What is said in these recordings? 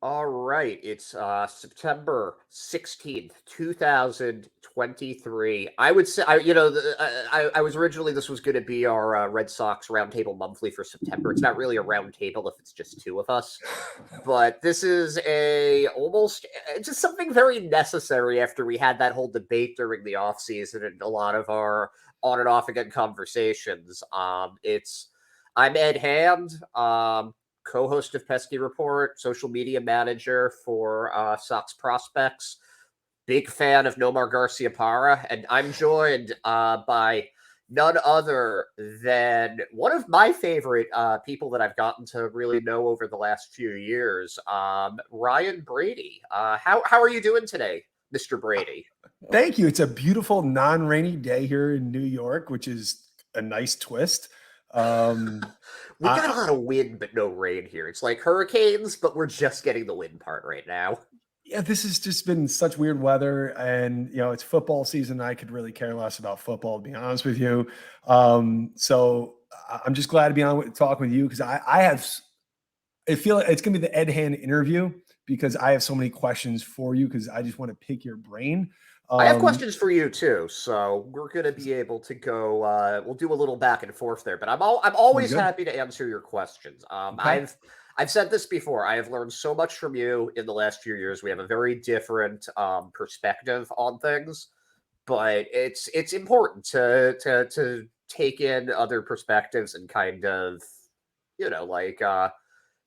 All right, it's September 16th, 2023. I would say, I was originally, this was going to be our Red Sox Roundtable Monthly for September. It's not really a roundtable if it's just two of us, but this is just something very necessary after we had that whole debate during the off season and a lot of our on and off again conversations. I'm Ed Hand. Co-host of Pesky Report, social media manager for Sox Prospects, big fan of Nomar Garcia Parra, and I'm joined by none other than one of my favorite people that I've gotten to really know over the last few years, Ryan Brady. How are you doing today, Mr. Brady? Thank you. It's a beautiful non-rainy day here in New York, which is a nice twist. We got a lot of wind, but no rain here. It's like hurricanes, but we're just getting the wind part right now. Yeah, this has just been such weird weather, and it's football season. I could really care less about football, to be honest with you. I'm just glad to be on talking with you because I feel like it's gonna be the Ed Hand interview because I have so many questions for you because I just want to pick your brain. I have Um, questions for you too, so we're gonna be able to go. We'll do a little back and forth there, but I'm Sounds always good. happy to answer your questions. Okay. I've said this before. I have learned so much from you in the last few years. We have a very different perspective on things, but it's important to take in other perspectives and kind of like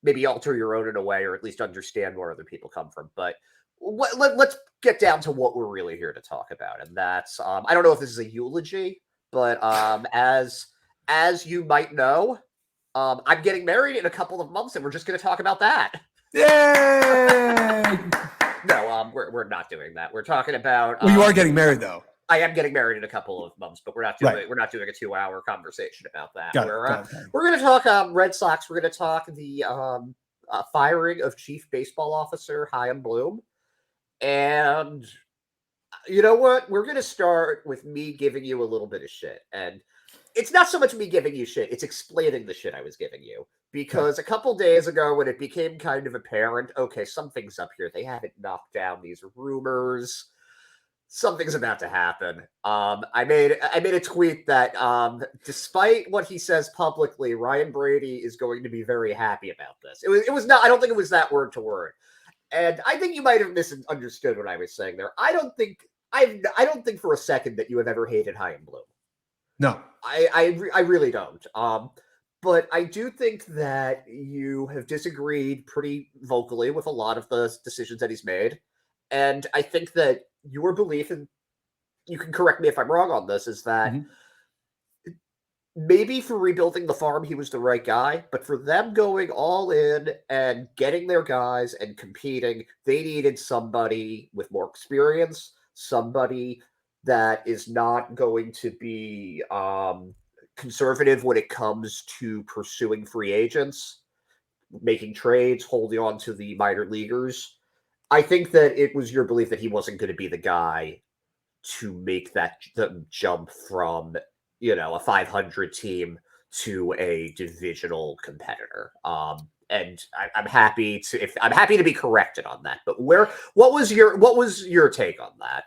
maybe alter your own in a way, or at least understand where other people come from. But let's get down to what we're really here to talk about, and that's I don't know if this is a eulogy, but as you might know, I'm getting married in a couple of months, and we're just going to talk about that. Yay! No, we're not doing that. We're talking about Well, you are getting married though. I am getting married in a couple of months, but Right. we're not doing a 2 hour conversation about that. Got it. Got it. Got it. We're going to talk Red Sox. We're going to talk the firing of Chief Baseball Officer Chaim Bloom, and you know what? We're going to start with me giving you a little bit of shit, and it's not so much me giving you shit; it's explaining the shit I was giving you. Okay. Because a couple days ago, when it became kind of apparent, okay, something's up here. They haven't knocked down these rumors, something's about to happen. I made a tweet that despite what he says publicly, Ryan Brady is going to be very happy about this. It was not. I don't think it was that word to word, and I think you might have misunderstood what I was saying there. I don't think for a second that you have ever hated Chaim Bloom. No. I really don't. But I do think that you have disagreed pretty vocally with a lot of the decisions that he's made. And I think that your belief, and you can correct me if I'm wrong on this, is that Mhm. maybe for rebuilding the farm, he was the right guy. But for them going all in and getting their guys and competing, they needed somebody with more experience, somebody that is not going to be conservative when it comes to pursuing free agents, making trades, holding on to the minor leaguers. I think that it was your belief that he wasn't going to be the guy to make the jump from a 500 team to a divisional competitor. And I'm happy to if I'm happy to be corrected on that. But what was your take on that?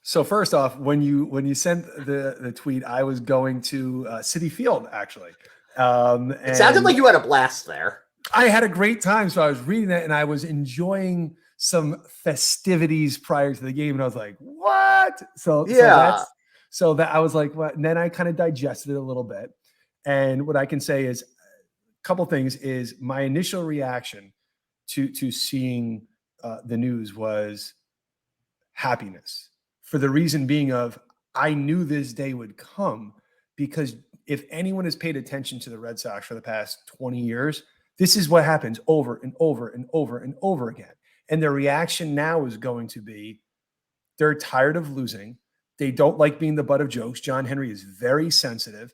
So first off, when you sent the tweet, I was going to City Field actually, It sounded like and you had a blast there. I had a great time. So I was reading that, and I was enjoying some festivities prior to the game, and I was like, "What?" Yeah. So that I was like, "What?" And then I kind of digested it a little bit, and what I can say is a couple things. Is my initial reaction to seeing the news was happiness for the reason being of I knew this day would come because if anyone has paid attention to the Red Sox for the past 20 years, this is what happens over and over and over and over again. And the reaction now is going to be they're tired of losing. They don't like being the butt of jokes. John Henry is very sensitive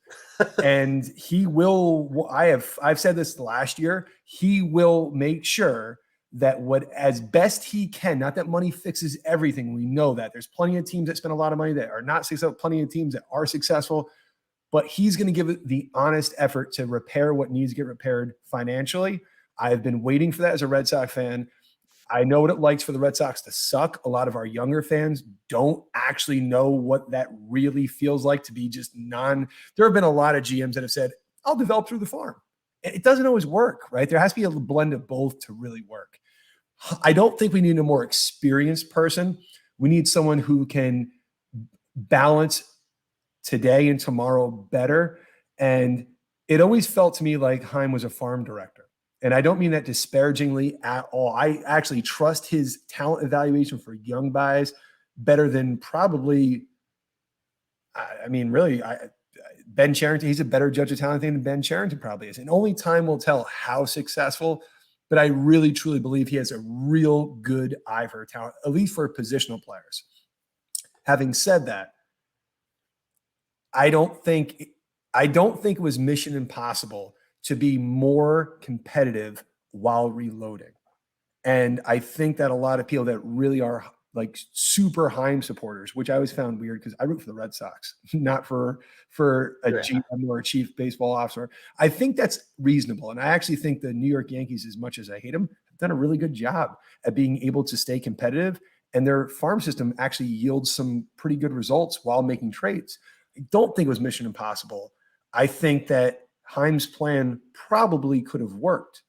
and he will I've said this last year, he will make sure that what as best he can, not that money fixes everything, we know that there's plenty of teams that spend a lot of money that are not successful, plenty of teams that are successful, but he's going to give it the honest effort to repair what needs to get repaired financially. I've been waiting for that as a Red Sox fan. I know what it likes for the Red Sox to suck. A lot of our younger fans don't actually know what that really feels like to be just there have been a lot of GMs that have said, I'll develop through the farm. It doesn't always work, right? There has to be a blend of both to really work. I don't think we need a more experienced person. We need someone who can balance today and tomorrow better. And it always felt to me like Chaim was a farm director. And I don't mean that disparagingly at all. I actually trust his talent evaluation for young guys better than probably, really, Ben Cherington. He's a better judge of talent than Ben Cherington probably is. And only time will tell how successful, but I really, truly believe he has a real good eye for talent, at least for positional players. Having said that, I don't think it was mission impossible to be more competitive while reloading. And I think that a lot of people that really are like super Chaim supporters, which I always found weird because I root for the Red Sox, not for a GM or a chief baseball officer. I think that's reasonable. And I actually think the New York Yankees, as much as I hate them, have done a really good job at being able to stay competitive. And their farm system actually yields some pretty good results while making trades. I don't think it was mission impossible. I think that Chaim's plan probably could have worked.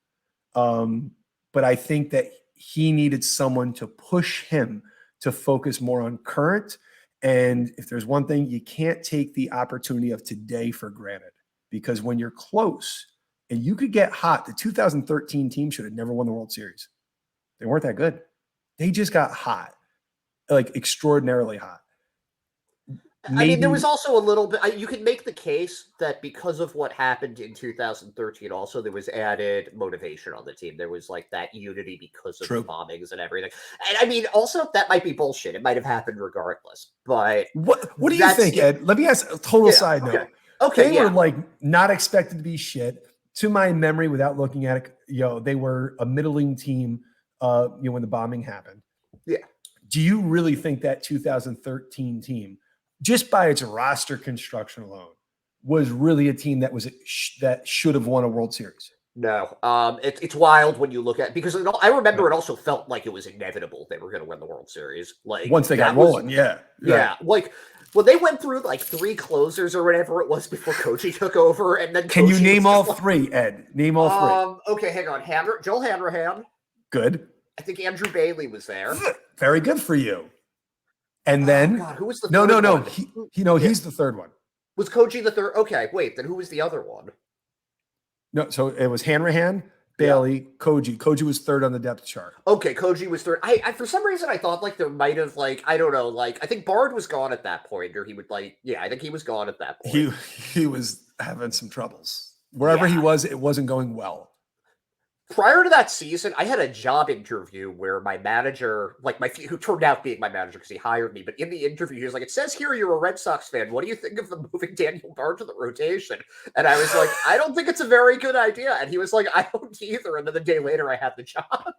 But I think that he needed someone to push him to focus more on current. And if there's one thing, you can't take the opportunity of today for granted, because when you're close and you could get hot, the 2013 team should have never won the World Series. They weren't that good. They just got hot, like extraordinarily hot. Maybe. There was also a little bit, you could make the case that because of what happened in 2013, also there was added motivation on the team. There was like that unity because of the bombings and everything. And also that might be bullshit. It might have happened regardless. But what do you think, Ed? Let me ask a total side note. Okay. They were like not expected to be shit. To my memory, without looking at it, they were a middling team. When the bombing happened. Yeah. Do you really think that 2013 team, just by its roster construction alone, was really a team that that should have won a World Series? No, it's wild when you look at, because I remember it also felt like it was inevitable they were going to win the World Series. Like once they got rolling, yeah. Like when they went through like 3 closers or whatever it was before Koji took over, and then can you name all 3, Ed? Name all 3. Okay, hang on. Joel Hanrahan. Good. I think Andrew Bailey was there. Very good for you. And then God, who was the third one? He's the third one. Was Koji the third? Okay, wait, then who was the other one? No, so it was Hanrahan, Bailey, Koji. Koji was third on the depth chart. Okay, Koji was third. I for some reason I thought like there might have I don't know, I think Bard was gone at that point, or he would I think he was gone at that point. He was having some troubles. Wherever he was, it wasn't going well. Prior to that season, I had a job interview where my manager, who turned out being my manager because he hired me, but in the interview, he was like, "It says here you're a Red Sox fan. What do you think of the moving Daniel Bard to the rotation?" And I was like, "I don't think it's a very good idea." And he was like, "I don't either." And then the day later, I had the job.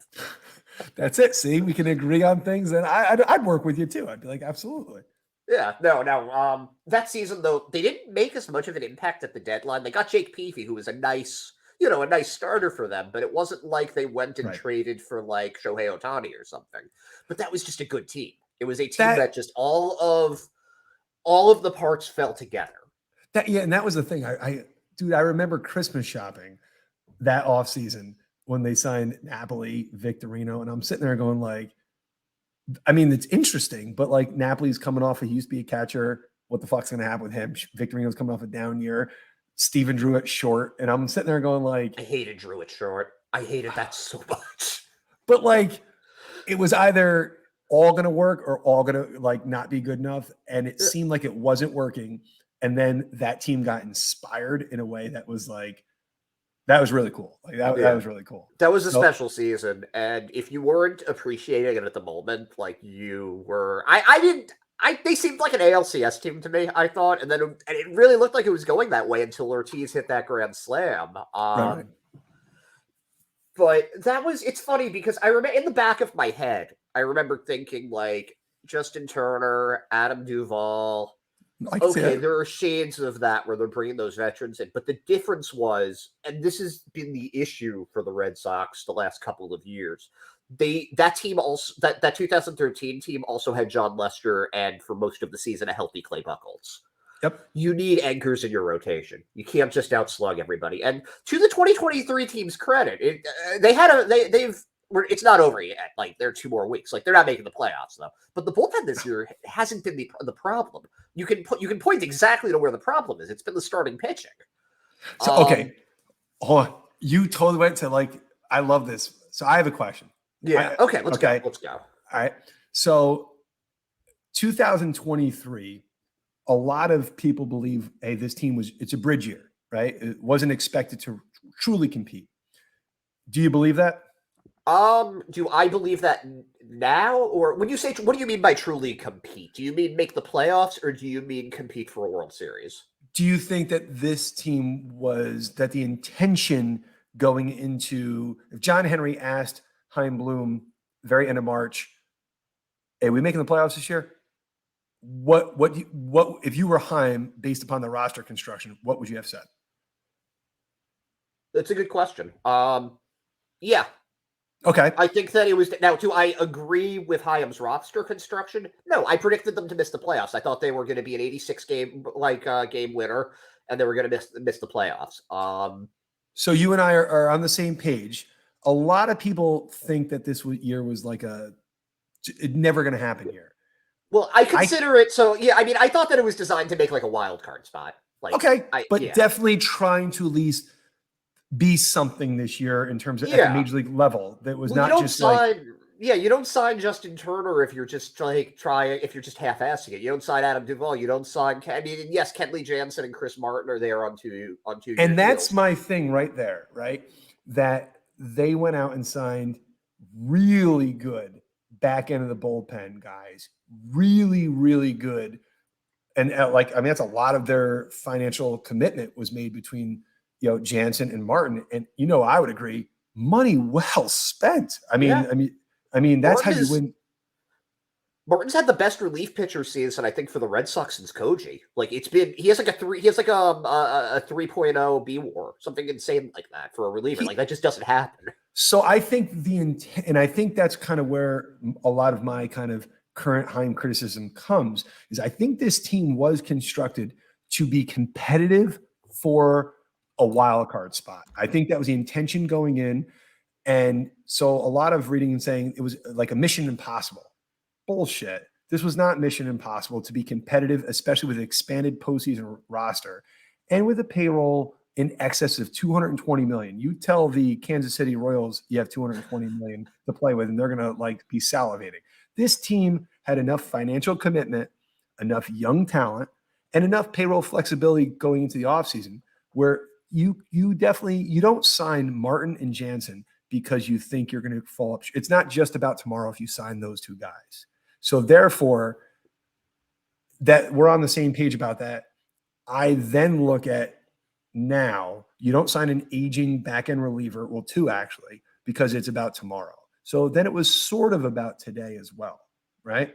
That's it. See, we can agree on things, and I'd work with you too. I'd be like, absolutely. Yeah, no. That season though, they didn't make as much of an impact at the deadline. They got Jake Peavy, who was a nice starter for them, but it wasn't like they went and traded for like Shohei Ohtani or something. But that was just a good team. It was a team that just all of the parts fell together. And that was the thing. I remember Christmas shopping that offseason when they signed Napoli, Victorino, and I'm sitting there going like, it's interesting, but like Napoli's coming off, he used to be a catcher. What the fuck's going to happen with him? Victorino's coming off a down year. Steven Drew at short, and I'm sitting there going like, I hated Drew at short. I hated that so much. But like, it was either all going to work or all going to like not be good enough, and it seemed like it wasn't working. And then that team got inspired in a way that was like, that was really cool. Like that was really cool. That was a special season, and if you weren't appreciating it at the moment, like you were, they seemed like an ALCS team to me, I thought, and it really looked like it was going that way until Ortiz hit that grand slam. Right. But it's funny because I remember in the back of my head, I remember thinking like Justin Turner, Adam Duvall. There are shades of that where they're bringing those veterans in, but the difference was, and this has been the issue for the Red Sox the last couple of years, that team also that 2013 team also had John Lester and for most of the season a healthy Clay Buchholz. Yep. You need anchors in your rotation. You can't just outslug everybody. And to the 2023 team's credit, they've it's not over yet. Like they're 2 more weeks. Like they're not making the playoffs though. But the bullpen this year hasn't been the problem. You can point exactly to where the problem is. It's been the starting pitching. So okay, hold on. You totally went to like I love this. So I have a question. Yeah. Okay. Let's go. Let's go. All right. So 2023, a lot of people believe, hey, this team it's a bridge year, right? It wasn't expected to truly compete. Do you believe that? Do I believe that now, or when you say what do you mean by truly compete? Do you mean make the playoffs, or do you mean compete for a World Series? Do you think that this team that the intention going into if John Henry asked Chaim Bloom very end of March, hey, we making the playoffs this year? What if you were Chaim based upon the roster construction, what would you have said? That's a good question. Yeah. Okay. I think that it was now. Do I agree with Chaim's roster construction? No, I predicted them to miss the playoffs. I thought they were going to be an 86 game game winner, and they were going to miss the playoffs. So you and I are on the same page. A lot of people think that this year was like it never going to happen here. Well, I consider it so. Yeah, I mean, I thought that it was designed to make like a wild card spot. Like, okay, definitely trying to at least be something this year in terms of at the major league level. That was not just you don't sign Justin Turner if you're just if you're just half-assing it. You don't sign Adam Duvall. You don't sign. I mean, yes, Kenley Jansen and Chris Martin are there on two. And that's my thing right there, right? That they went out and signed really good back end of the bullpen guys, really, really good. And that's a lot of their financial commitment was made between Jansen and Martin. And I would agree, money well spent. I mean, that's how you win. Martin's had the best relief pitcher season, I think, for the Red Sox since Koji. Like he has like a 3.0 B WAR, something insane like that for a reliever. Like that just doesn't happen. So I think and I think that's kind of where a lot of my kind of current Chaim criticism comes, is I think this team was constructed to be competitive for a wild card spot. I think that was the intention going in. And so a lot of reading and saying it was like a mission impossible. Bullshit. This was not mission impossible to be competitive, especially with an expanded postseason roster and with a payroll in excess of $220 million. You tell the Kansas City Royals you have $220 million to play with, and they're going to be salivating. This team had enough financial commitment, enough young talent, and enough payroll flexibility going into the offseason where you don't sign Martin and Jansen because you think you're going to fall up. It's not just about tomorrow if you sign those two guys. So therefore, that we're on the same page about that. I then look at now, you don't sign an aging back-end reliever, well, 2 actually, because it's about tomorrow. So then it was sort of about today as well, right?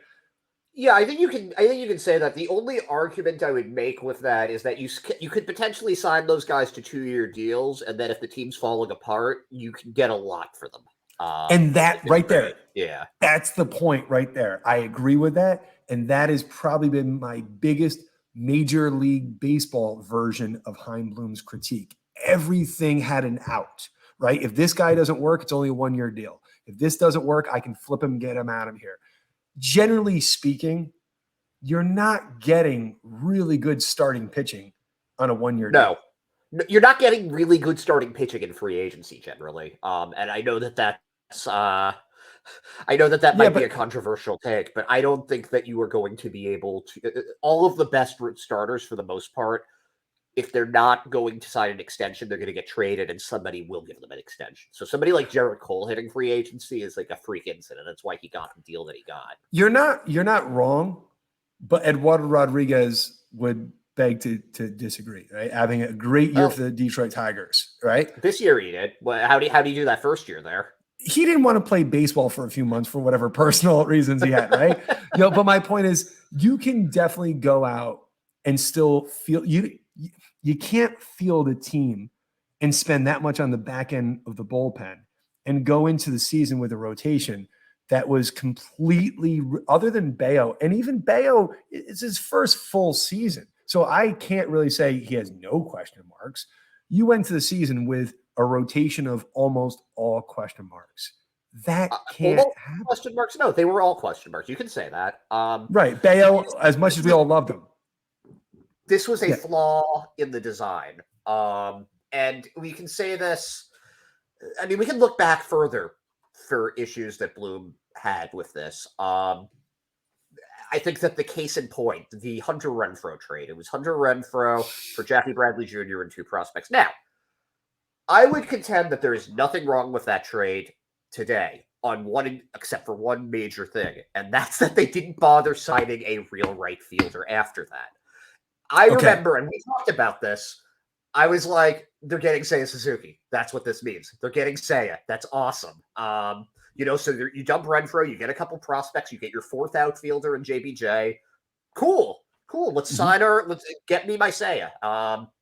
Yeah, I think you can say that. The only argument I would make with that is that you could potentially sign those guys to 2-year deals, and then if the team's falling apart, you can get a lot for them. And that right there, yeah, that's the point right there. I agree with that, and that has probably been my biggest Major League Baseball version of Chaim Bloom's critique. Everything had an out, right? If this guy doesn't work, it's only a 1-year deal. If this doesn't work, I can flip him, get him out of here. Generally speaking, you're not getting really good starting pitching on a 1-year deal. No, you're not getting really good starting pitching in free agency generally. And I know that's might be a controversial take, but I don't think that you are going to be able to. All of the best starters, for the most part, if they're not going to sign an extension, they're going to get traded, and somebody will give them an extension. So somebody like Jarrett Cole hitting free agency is like a freak incident. That's why he got the deal that he got. You're not wrong, but Eduardo Rodriguez would beg to disagree, right? Having a great year for the Detroit Tigers, right? This year he did. Well, how do you do that first year there? He didn't want to play baseball for a few months for whatever personal reasons he had, right? But my point is, you can definitely go out and still feel you can't field a team and spend that much on the back end of the bullpen and go into the season with a rotation that was completely, other than Bayo, and even Bayo, it's his first full season. So I can't really say he has no question marks. You went to the season with a rotation of almost all question marks. That can't happen. Question marks? No, they were all question marks. You can say that. Right. Bayo, as much as we all loved him. This was a flaw in the design. And we can say this. I mean, we can look back further for issues that Bloom had with this. I think that the case in point, the Hunter Renfroe trade, it was Hunter Renfroe for Jackie Bradley Jr. and 2 prospects. Now, I would contend that there is nothing wrong with that trade today on one, except for one major thing, and that's that they didn't bother signing a real right fielder after that. I remember, and we talked about this, I was like, they're getting Seiya Suzuki. That's what this means. They're getting Seiya. That's awesome. So you dump Renfroe, you get a couple prospects, you get your 4th outfielder in JBJ. Cool. Let's sign her. Let's get me my Seiya.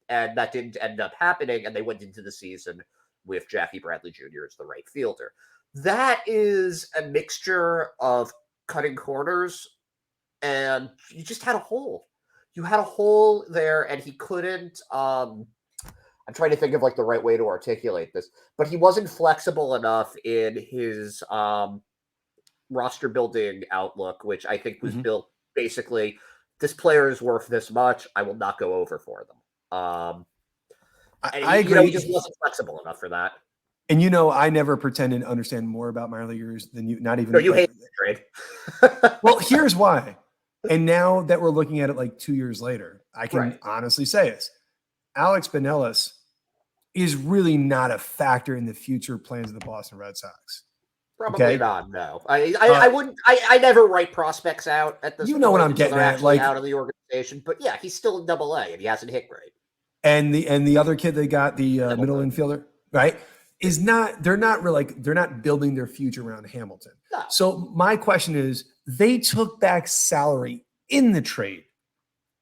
And that didn't end up happening, and they went into the season with Jackie Bradley Jr. as the right fielder. That is a mixture of cutting corners, and you just had a hole. You had a hole there, and he couldn't. I'm trying to think of like the right way to articulate this, but he wasn't flexible enough in his roster building outlook, which I think was built basically. This player is worth this much. I will not go over for them. I agree. He just wasn't flexible enough for that. And I never pretended to understand more about minor leaguers than you. Not even. No, you hate the trade. Well, here's why. And now that we're looking at it like 2 years later, I can honestly say this: Alex Binelas is really not a factor in the future plans of the Boston Red Sox. Probably not. No, I wouldn't. I never write prospects out at this. You know what I'm getting at, like out of the organization. But yeah, he's still in Double-A, and he hasn't hit great. And the other kid they got, the middle infielder, right? Is not. They're not really like they're not building their future around Hamilton. No. So my question is, they took back salary in the trade.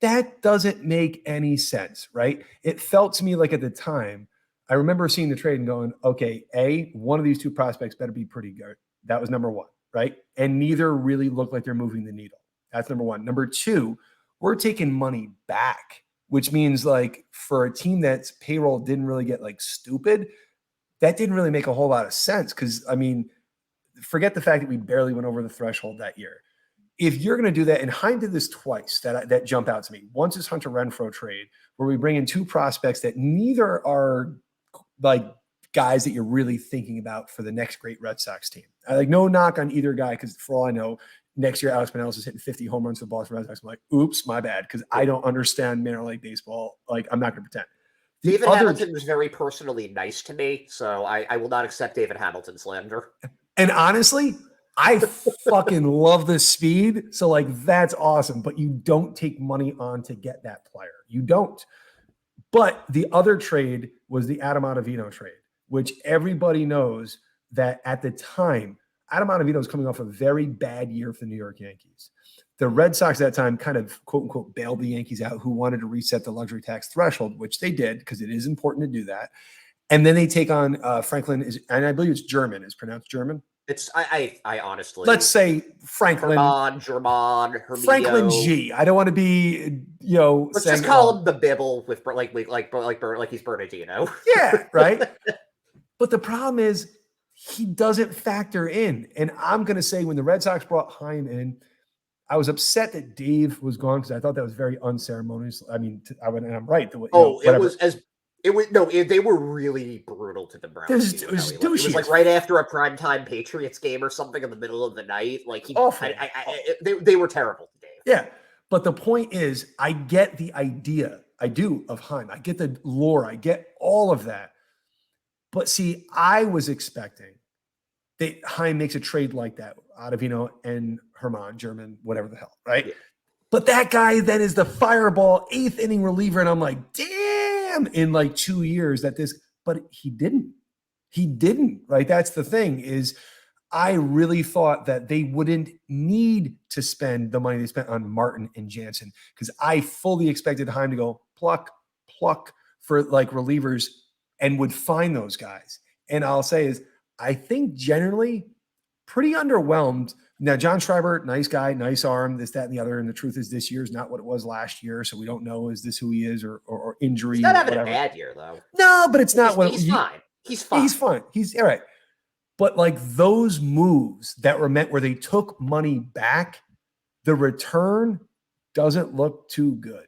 That doesn't make any sense, right? It felt to me like at the time, I remember seeing the trade and going, okay, one of these 2 prospects better be pretty good. That was number 1, right? And neither really looked like they're moving the needle. That's number 1. Number 2, we're taking money back, which means like for a team that's payroll didn't really get like stupid, that didn't really make a whole lot of sense. Because, I mean, forget the fact that we barely went over the threshold that year. If you're going to do that, and Chaim did this twice that jump out to me. Once is Hunter Renfroe trade, where we bring in 2 prospects that neither are like guys that you're really thinking about for the next great Red Sox team. I like no knock on either guy, because for all I know, next year Alex Binelas is hitting 50 home runs for the Boston Red Sox. I'm like, oops, my bad, because I don't understand minor league baseball. Like, I'm not going to pretend. David Hamilton was very personally nice to me, so I will not accept David Hamilton slander. And honestly, I fucking love the speed. So like, that's awesome. But you don't take money on to get that player. You don't. But the other trade was the Adam Ottavino trade, which everybody knows that at the time, Adam Ottavino was coming off a very bad year for the New York Yankees. The Red Sox at that time kind of, quote unquote, bailed the Yankees out, who wanted to reset the luxury tax threshold, which they did, because it is important to do that. And then they take on Franklin, and I believe it's German. It's pronounced German. It's I honestly, let's say Franklin, German, Franklin G. I don't want to be, let's just call him the Bibble with like he's Bernardino. Yeah, right. But the problem is he doesn't factor in. And I'm going to say, when the Red Sox brought Chaim in, I was upset that Dave was gone, because I thought that was very unceremonious. I mean, and I'm right. They were really brutal to the Browns. It was like right after a primetime Patriots game or something in the middle of the night. Like awful. They were terrible to Dave. Yeah, but the point is, I get the idea. I do, of Chaim. I get the lore. I get all of that. But see, I was expecting that Chaim makes a trade like that, Ottavino and Herman, German, whatever the hell, right? Yeah. But that guy then is the fireball 8th inning reliever, and I'm like, damn, in like 2 years but he didn't. He didn't, right? That's the thing, is I really thought that they wouldn't need to spend the money they spent on Martin and Jansen, because I fully expected Chaim to go pluck for like relievers and would find those guys. And I'll say is, I think generally pretty underwhelmed. Now, John Schreiber, nice guy, nice arm, this, that, and the other. And the truth is, this year is not what it was last year. So we don't know, is this who he is, or injury, He's not having whatever. a bad year, though. No, but it's not what he's fine. He's yeah, fine. he's fine. He's all right. But like those moves that were meant where they took money back, the return doesn't look too good.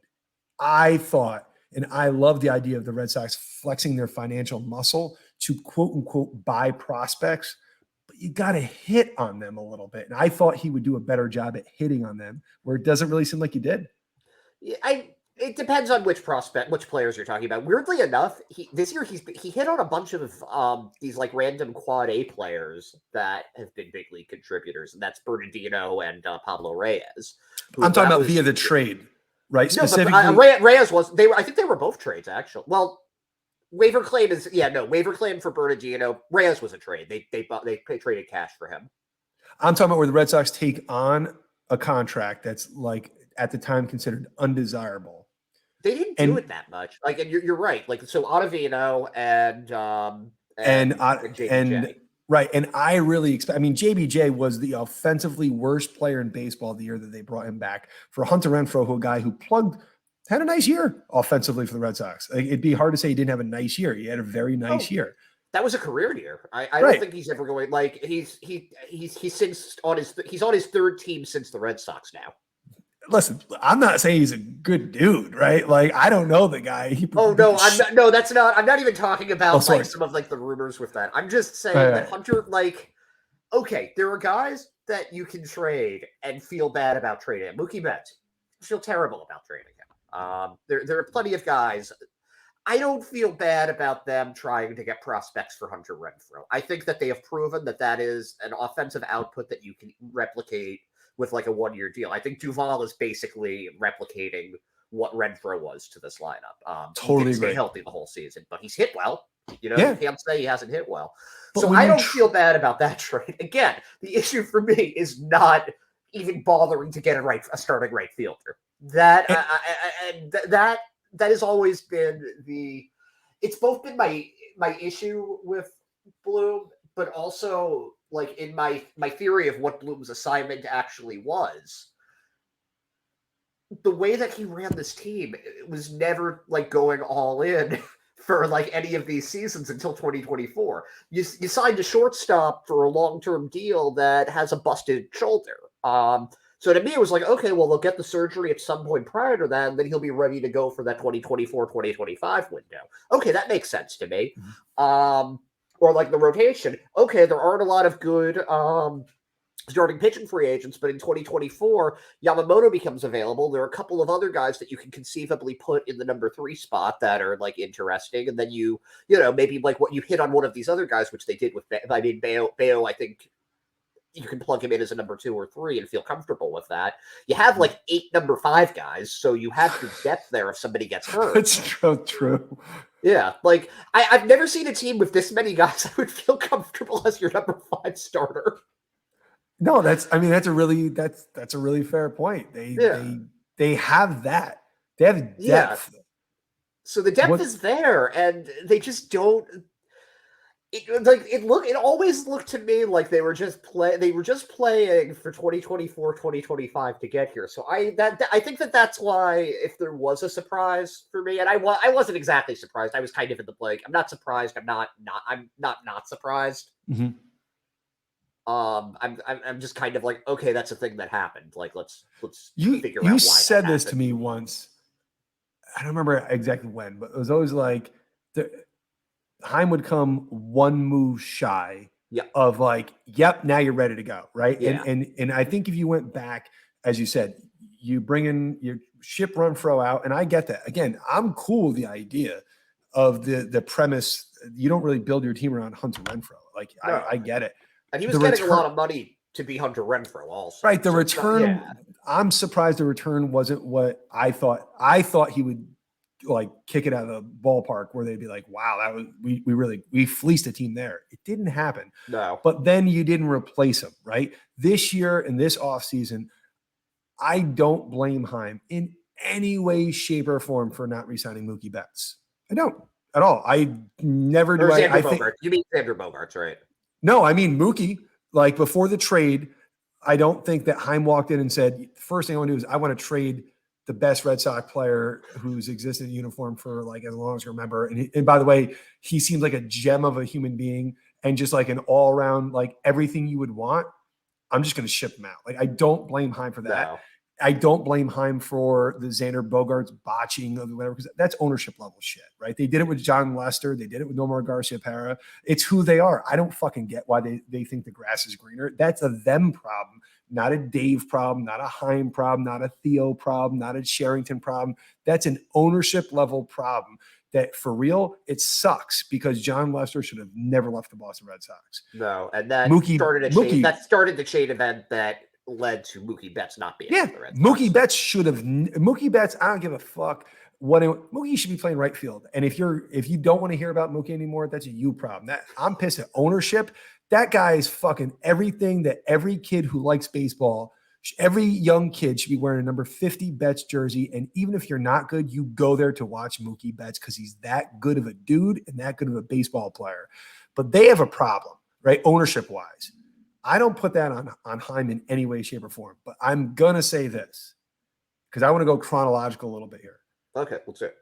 I thought, and I love the idea of the Red Sox flexing their financial muscle to quote unquote buy prospects, but you got to hit on them a little bit. And I thought he would do a better job at hitting on them, where it doesn't really seem like he did. Yeah, it depends on which players you're talking about. Weirdly enough, this year he hit on a bunch of these like random quad A players that have been big league contributors, and that's Bernardino and Pablo Reyes. I'm talking about via the trade, right? No, Specifically, but Reyes was I think they were both trades actually. Well, waiver claim for Bernardino. Reyes was a trade. They traded cash for him. I'm talking about where the Red Sox take on a contract that's like at the time considered undesirable. They didn't do it that much. Like, and you're right. Like, so Ottavino and JBJ. Right. And I really expect, I mean, JBJ was the offensively worst player in baseball the year that they brought him back. For Hunter Renfroe, who a guy who had a nice year offensively for the Red Sox. Like, it'd be hard to say he didn't have a nice year. He had a very nice year. That was a career year. I don't think he's ever going, like, he's on his third team since the Red Sox now. Listen, I'm not saying he's a good dude, right? Like, I don't know the guy. I'm not even talking about like some of like the rumors with that. I'm just saying that Hunter, like, okay, there are guys that you can trade and feel bad about trading. Mookie Betts, feel terrible about trading him. There are plenty of guys. I don't feel bad about them trying to get prospects for Hunter Renfroe. I think that they have proven that is an offensive output that you can replicate with like a 1-year deal. I think Duvall is basically replicating what Renfroe was to this lineup. Totally he didn't stay healthy the whole season, but he's hit well. You can't say he hasn't hit well. But so I don't feel bad about that trade. Again, the issue for me is not even bothering to get a starting right fielder. That has always been it's both been my issue with Bloom, but also like in my theory of what Bloom's assignment actually was. The way that he ran this team, it was never like going all in for like any of these seasons until 2024. You signed a shortstop for a long-term deal that has a busted shoulder. So to me, it was like, okay, well, they'll get the surgery at some point prior to that, and then he'll be ready to go for that 2024, 2025 window. Okay, that makes sense to me. Mm-hmm. Or like the rotation. Okay, there aren't a lot of good starting pitching free agents, but in 2024, Yamamoto becomes available. There are a couple of other guys that you can conceivably put in the number 3 spot that are like interesting. And then you maybe like what you hit on one of these other guys, which they did with, Bayo, I think, you can plug him in as a number 2 or 3 and feel comfortable with that. You have like 8 number 5 guys, so you have the depth there if somebody gets hurt. That's true. Yeah, like I've never seen a team with this many guys I would feel comfortable as your number 5 starter. No, that's a really fair point. They have that. They have depth. Yeah. So the depth is there, and they just don't. It always looked to me like they were just playing for 2024, 2025 to get here. So I think that's why, if there was a surprise for me, and I wasn't exactly surprised. I was kind of in the blank. I'm not surprised. I'm not surprised. Mm-hmm. I'm just kind of like, okay, that's a thing that happened. Like, let's figure out why. You said this to me once. I don't remember exactly when, but it was always like Chaim would come one move shy of like, yep, now you're ready to go, right? Yeah. And I think if you went back, as you said, you bring in your ship Renfroe out, and I get that. Again, I'm cool with the idea of the premise. You don't really build your team around Hunter Renfroe. Like, no. I get it. And he was getting a lot of money to be Hunter Renfroe also. Right. The return, I'm surprised the return wasn't what I thought. I thought he would like kick it out of the ballpark where they'd be like, wow, that was we fleeced a team there. It didn't happen. No. But then you didn't replace him, right? This year in this offseason, I don't blame Chaim in any way, shape, or form for not re-signing Mookie Betts. I don't at all. I never do. I think you mean Xander Bogaerts, right? No, I mean Mookie. Like before the trade, I don't think that Chaim walked in and said, first thing I want to do is I want to trade the best Red Sox player who's existed in uniform for like as long as I remember. And by the way, he seems like a gem of a human being and just like an all around, like everything you would want. I'm just going to ship him out. Like I don't blame Chaim for that. No. I don't blame Chaim for the Xander Bogaerts botching of whatever, because that's ownership level shit, right? They did it with John Lester. They did it with Nomar Garcia-Parra. It's who they are. I don't fucking get why they think the grass is greener. That's a them problem, not a Dave problem, not a Chaim problem, not a Theo problem, not a Sherrington problem. That's an ownership level problem that for real, it sucks because John Lester should have never left the Boston Red Sox. No, and that started the chain event that led to Mookie Betts not being on the Red Sox. Mookie Betts should have. Mookie Betts, I don't give a fuck. Mookie should be playing right field. And if you don't want to hear about Mookie anymore, that's a you problem. I'm pissed at ownership. That guy is fucking everything that every kid who likes baseball, every young kid should be wearing a number 50 Betts jersey. And even if you're not good, you go there to watch Mookie Betts because he's that good of a dude and that good of a baseball player. But they have a problem, right? Ownership wise. I don't put that on Chaim in any way, shape, or form. But I'm going to say this because I want to go chronological a little bit here. Okay, let's it.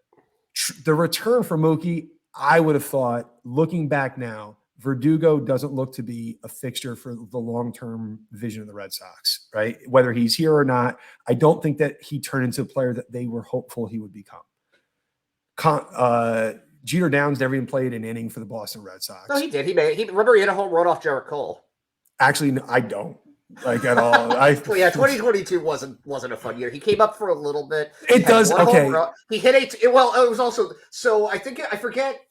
The return for Mookie, I would have thought, looking back now, Verdugo doesn't look to be a fixture for the long-term vision of the Red Sox, right? Whether he's here or not, I don't think that he turned into a player that they were hopeful he would become. Jeter Downs never even played an inning for the Boston Red Sox. No, he did. Remember he had a home run off Jarrett Cole. Actually, no, I don't like at all. Yeah, 2022 wasn't a fun year. He came up for a little bit. It does. Okay. He hit it was also, so I think, I forget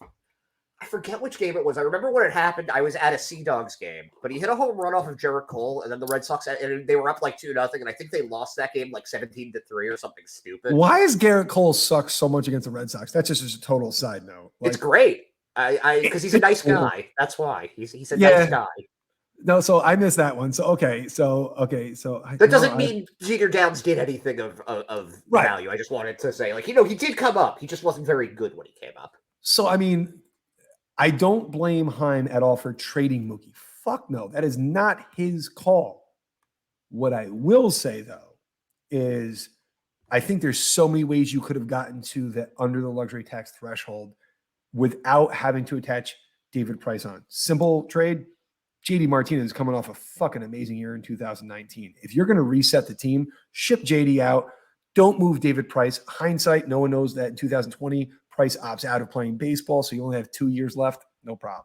which game it was. I remember when it happened. I was at a Sea Dogs game, but he hit a home run off of Jarrett Cole, and then the Red Sox, and they were up like 2-0, and I think they lost that game like 17-3 or something stupid. Why is Garrett Cole suck so much against the Red Sox? That's just a total side note. Like, it's great. Because he's a nice guy. That's why he's a nice guy. No, so I missed that one. So that doesn't mean Jeter Downs did anything of value. I just wanted to say, like, he did come up. He just wasn't very good when he came up. So I mean, I don't blame Chaim at all for trading Mookie. Fuck no, that is not his call. What I will say though is, I think there's so many ways you could have gotten to that under the luxury tax threshold without having to attach David Price on. Simple trade. JD Martinez is coming off a fucking amazing year in 2019. If you're going to reset the team, ship JD out. Don't move David Price. Hindsight, no one knows that in 2020, Price opts out of playing baseball, so you only have 2 years left. No problem.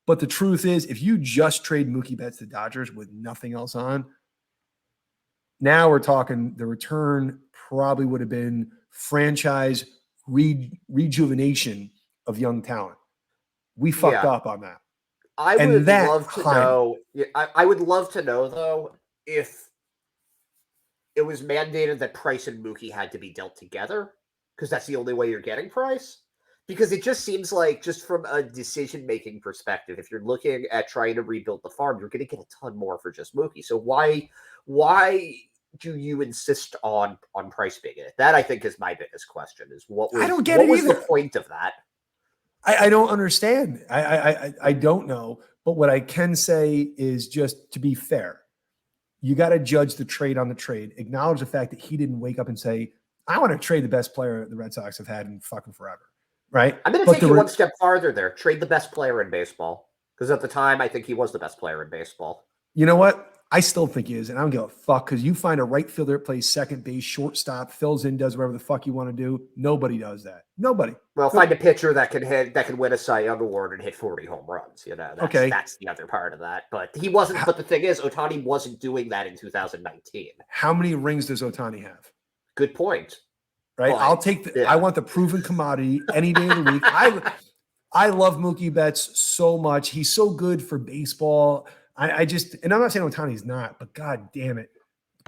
But the truth is, if you just trade Mookie Betts to Dodgers with nothing else on, now we're talking the return probably would have been franchise rejuvenation of young talent. We fucked up on that. I would love to know. I would love to know though if it was mandated that Price and Mookie had to be dealt together, because that's the only way you're getting Price. Because it just seems like, just from a decision-making perspective, if you're looking at trying to rebuild the farm, you're going to get a ton more for just Mookie. So why do you insist on Price being in it? That, I think, is my biggest question. Is what was the point of that? I don't understand. I don't know. But what I can say is, just to be fair, you got to judge the trade on the trade. Acknowledge the fact that he didn't wake up and say, I want to trade the best player the Red Sox have had in fucking forever. Right? I'm going to take you one step farther there. Trade the best player in baseball. Because at the time, I think he was the best player in baseball. You know what? I still think he is, and I don't give a fuck, because you find a right fielder that plays second base, shortstop, fills in, does whatever the fuck you want to do. Nobody does that. Nobody. Well, find a pitcher that can win a Cy Young Award and hit 40 home runs. That's the other part of that. But he wasn't. But the thing is, Ohtani wasn't doing that in 2019. How many rings does Ohtani have? Good point. Right. But I'll take. I want the proven commodity any day of the week. I love Mookie Betts so much. He's so good for baseball. I just, and I'm not saying Ohtani's not, but God damn it.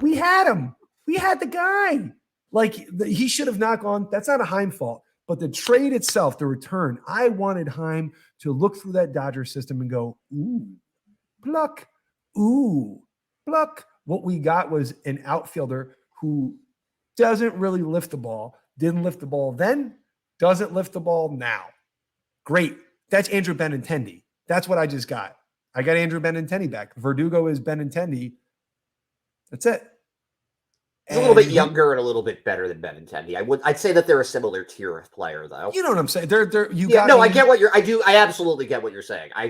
We had him. We had the guy. Like, he should have not gone. That's not a Chaim fault. But the trade itself, the return, I wanted Chaim to look through that Dodger system and go, ooh, pluck, ooh, pluck. What we got was an outfielder who doesn't really lift the ball, didn't lift the ball then, doesn't lift the ball now. Great. That's Andrew Benintendi. That's what I just got. I got Andrew Benintendi back. Verdugo is Benintendi. That's it. He's a little bit younger and a little bit better than Benintendi. I'd say that they're a similar tier of player, though. You know what I'm saying? I get what I absolutely get what you're saying. I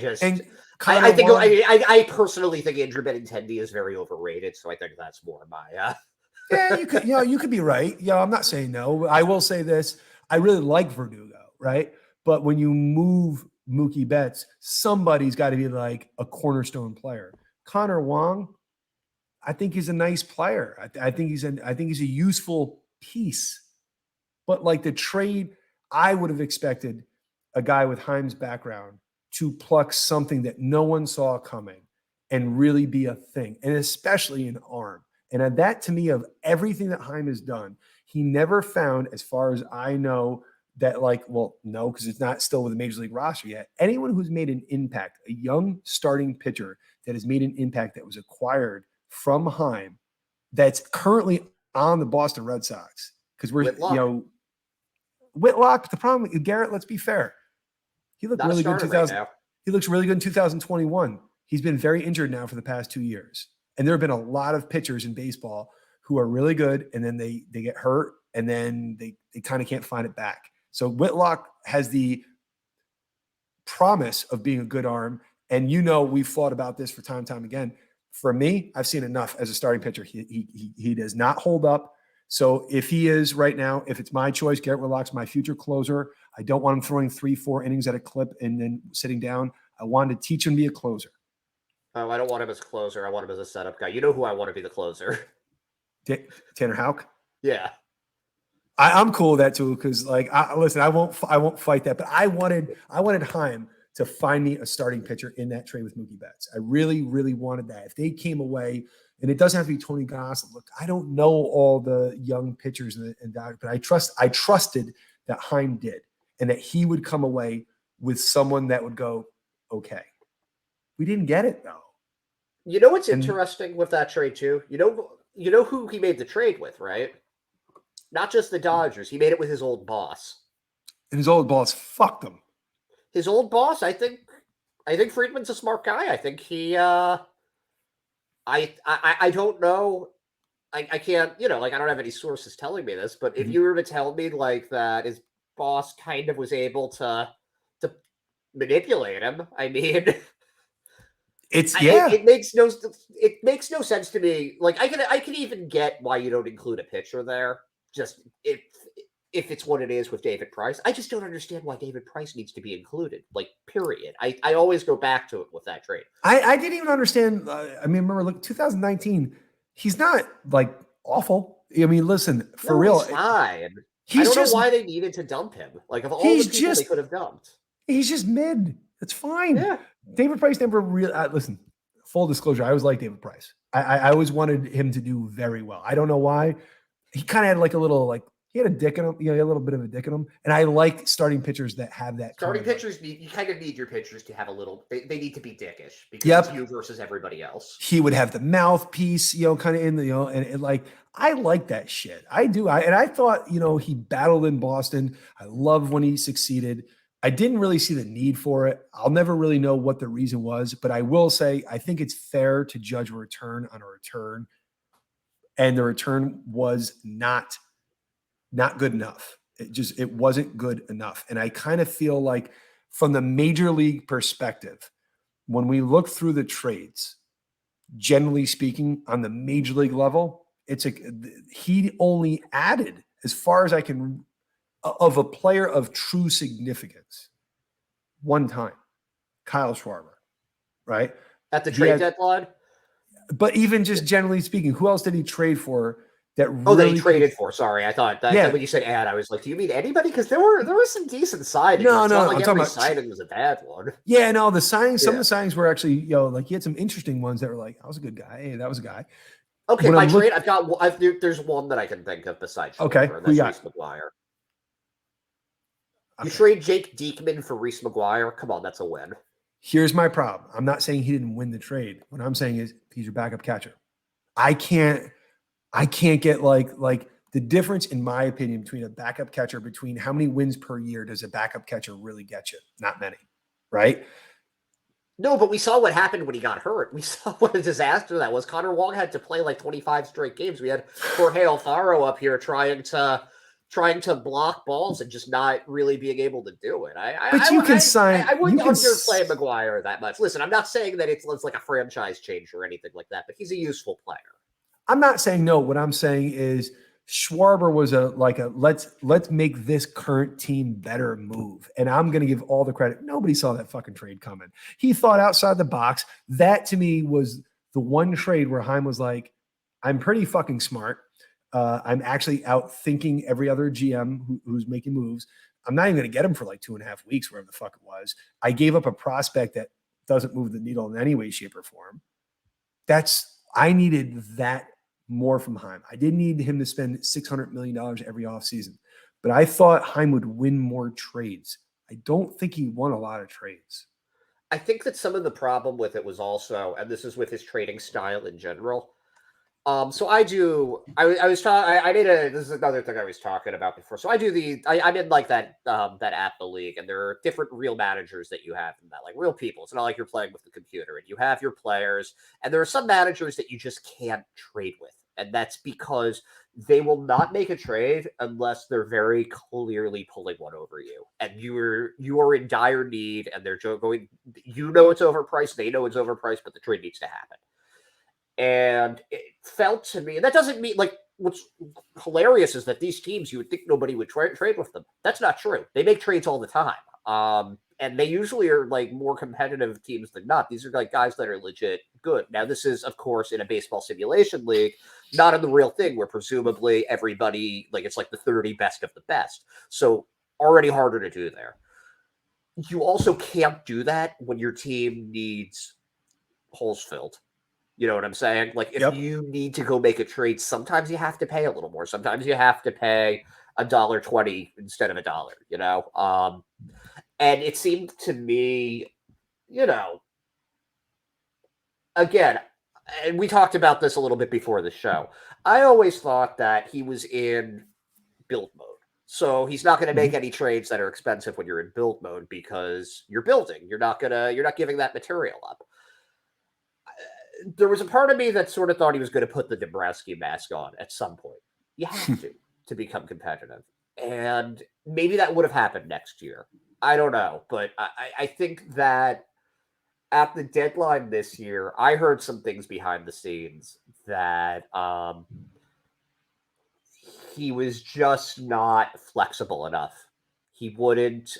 personally think Andrew Benintendi is very overrated, so I think that's more my. Yeah, you could be right. Yeah, I'm not saying no. I will say this: I really like Verdugo, right? But when you move Mookie Betts, somebody's got to be like a cornerstone player. Connor Wong, I think he's a nice player. I think he's a useful piece. But like the trade, I would have expected a guy with Chaim's background to pluck something that no one saw coming and really be a thing, and especially an arm. And that, to me, of everything that Chaim has done, he never found, as far as I know, that no, because it's not still with the major league roster yet. Anyone who's made an impact, a young starting pitcher that has made an impact that was acquired from Chaim, that's currently on the Boston Red Sox. Because Whitlock. The problem, Garrett. Let's be fair. He looked really good in 2000. He looks really good in 2021. He's been very injured now for the past 2 years. And there have been a lot of pitchers in baseball who are really good, and then they get hurt, and then they kind of can't find it back. So Whitlock has the promise of being a good arm. And we've thought about this for time and time again. For me, I've seen enough as a starting pitcher. He does not hold up. So if he is right now, if it's my choice, Garrett Whitlock's my future closer. I don't want him throwing 3-4 innings at a clip and then sitting down. I wanted to teach him to be a closer. Oh, I don't want him as a closer. I want him as a setup guy. You know who I want to be the closer? Tanner Houck? Yeah. I'm cool with that too, because I won't fight that. But I wanted Chaim to find me a starting pitcher in that trade with Mookie Betts. I really, really wanted that. If they came away, and it doesn't have to be Tony Goss. Look, I don't know all the young pitchers but I trusted that Chaim did, and that he would come away with someone that would go, okay. We didn't get it though. You know what's interesting with that trade too? You know who he made the trade with, right? Not just the Dodgers. He made it with his old boss. And his old boss fucked him. His old boss, I think Friedman's a smart guy. I think he I don't know. I can't, I don't have any sources telling me this, but if you were to tell me that his boss kind of was able to manipulate him, I mean, it makes no sense to me. Like I can even get why you don't include a pitcher there. Just if it's what it is with David Price, I just don't understand why David Price needs to be included. Like, period. I always go back to it with that trade. I didn't even understand. Remember, 2019. He's not awful. I mean, listen, for real, he's fine. I don't know why they needed to dump him. Like, of all the people they could have dumped, he's just mid. It's fine. Yeah. David Price never really. Listen, full disclosure, I always liked David Price. I always wanted him to do very well. I don't know why. He kind of had a little he had a dick in him. He had a little bit of a dick in him. And I like starting pitchers that have that. Starting pitchers you kind of need your pitchers to have a little. They need to be dickish because it's you versus everybody else. He would have the mouthpiece, kind of in the and I like that shit. I do. I thought he battled in Boston. I love when he succeeded. I didn't really see the need for it. I'll never really know what the reason was, but I will say I think it's fair to judge a return on a return. And the return was not good enough. It wasn't good enough. And I kind of feel like from the major league perspective, when we look through the trades, generally speaking, on the major league level, he only added, as far as I can, of a player of true significance, one time, Kyle Schwarber, right? At the trade deadline? But even just generally speaking, who else did he trade for? That they traded for. Sorry, I thought that when you said add, I was like, do you mean anybody? Because there were some decent signings. No, I'm talking about signing was a bad one. Yeah, no, the signings. Some of the signings were actually, he had some interesting ones that were like, that was a good guy. Hey, that was a guy. Okay, by trade, there's one that I can think of besides. Okay, and that's Reese McGuire. You trade Jake Diekman for Reese McGuire? Come on, that's a win. Here's my problem. I'm not saying he didn't win the trade. What I'm saying is he's your backup catcher. I can't get the difference, in my opinion, between a backup catcher, between how many wins per year does a backup catcher really get you? Not many, right? No, but we saw what happened when he got hurt. We saw what a disaster that was. Connor Wong had to play like 25 straight games. We had Jorge Alfaro up here trying to block balls and just not really being able to do it. But you can sign. I wouldn't underplay Maguire that much. Listen, I'm not saying that it's like a franchise change or anything like that, but he's a useful player. I'm not saying no. What I'm saying is Schwarber was a let's make this current team better move. And I'm going to give all the credit. Nobody saw that fucking trade coming. He thought outside the box. That to me was the one trade where Chaim was like, I'm pretty fucking smart. I'm actually out thinking every other GM who's making moves. I'm not even going to get him for like 2.5 weeks, wherever the fuck it was. I gave up a prospect that doesn't move the needle in any way, shape, or form. I needed that more from Chaim. I didn't need him to spend $600 million every offseason, but I thought Chaim would win more trades. I don't think he won a lot of trades. I think that some of the problem with it was also, and this is with his trading style in general. So I do. I was talking. I did a. This is another thing I was talking about before. So I do the. I'm in like that that app, the league, and there are different real managers that you have in that, like real people. It's not like you're playing with the computer, and you have your players, and there are some managers that you just can't trade with, and that's because they will not make a trade unless they're very clearly pulling one over you, and you are in dire need, and they're going. You know it's overpriced. They know it's overpriced, but the trade needs to happen. And it felt to me, and that doesn't mean like what's hilarious is that these teams you would think nobody would trade with them. That's not true. They make trades all the time. And they usually are like more competitive teams than not. These are like guys that are legit good. Now, this is, of course, in a baseball simulation league, not in the real thing where presumably everybody like it's like the 30 best of the best. So already harder to do there. You also can't do that when your team needs holes filled. You know what I'm saying? Like if you need to go make a trade, sometimes you have to pay a little more. Sometimes you have to pay $1.20 instead of $1. You know, and it seemed to me, you know, again, and we talked about this a little bit before the show. I always thought that he was in build mode. So he's not going to make any trades that are expensive when you're in build mode because you're building. You're not giving that material up. There was a part of me that sort of thought he was going to put the Dombrowski mask on at some point. You have to become competitive. And maybe that would have happened next year. I don't know. But I think that at the deadline this year, I heard some things behind the scenes that he was just not flexible enough. He wouldn't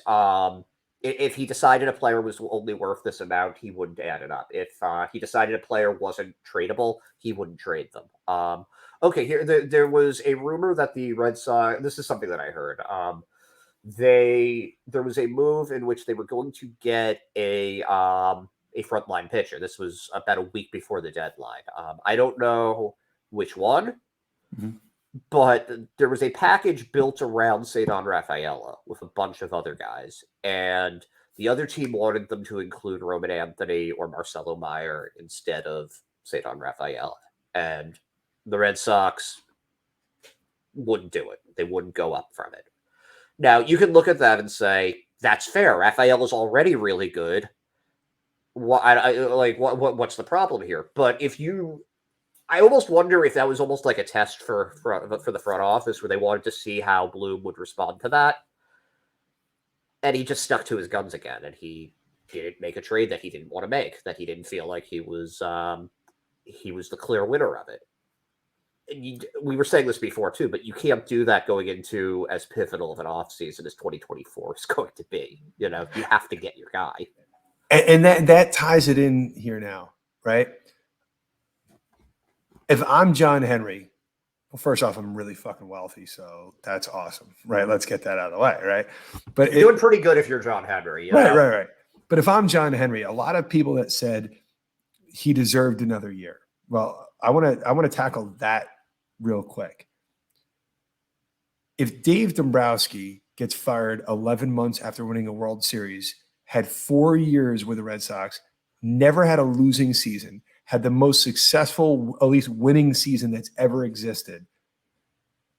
if he decided a player was only worth this amount, he wouldn't add it up. If he decided a player wasn't tradable, he wouldn't trade them. Okay, here there was a rumor that the Red Sox. This is something that I heard. There was a move in which they were going to get a frontline pitcher. This was about a week before the deadline. I don't know which one. Mm-hmm. But there was a package built around Cedar Rafaela with a bunch of other guys. And the other team wanted them to include Roman Anthony or Marcelo Meyer instead of Cedar Rafaela. And the Red Sox wouldn't do it. They wouldn't go up from it. Now, you can look at that and say, that's fair. Rafaela's already really good. What's the problem here? But if you... I almost wonder if that was almost like a test for the front office where they wanted to see how Bloom would respond to that. And he just stuck to his guns again. And he didn't make a trade that he didn't want to make, that he didn't feel like he was the clear winner of it. And we were saying this before too, but you can't do that going into as pivotal of an offseason as 2024 is going to be. You know, you have to get your guy. And that ties it in here now, right? If I'm John Henry, well, first off, I'm really fucking wealthy, so that's awesome, right? Let's get that out of the way, right? But you're doing pretty good if you're John Henry, right. But if I'm John Henry, a lot of people that said he deserved another year. Well, I want to tackle that real quick. If Dave Dombrowski gets fired 11 months after winning a World Series, had 4 years with the Red Sox, never had a losing season, had the most successful, at least winning season that's ever existed,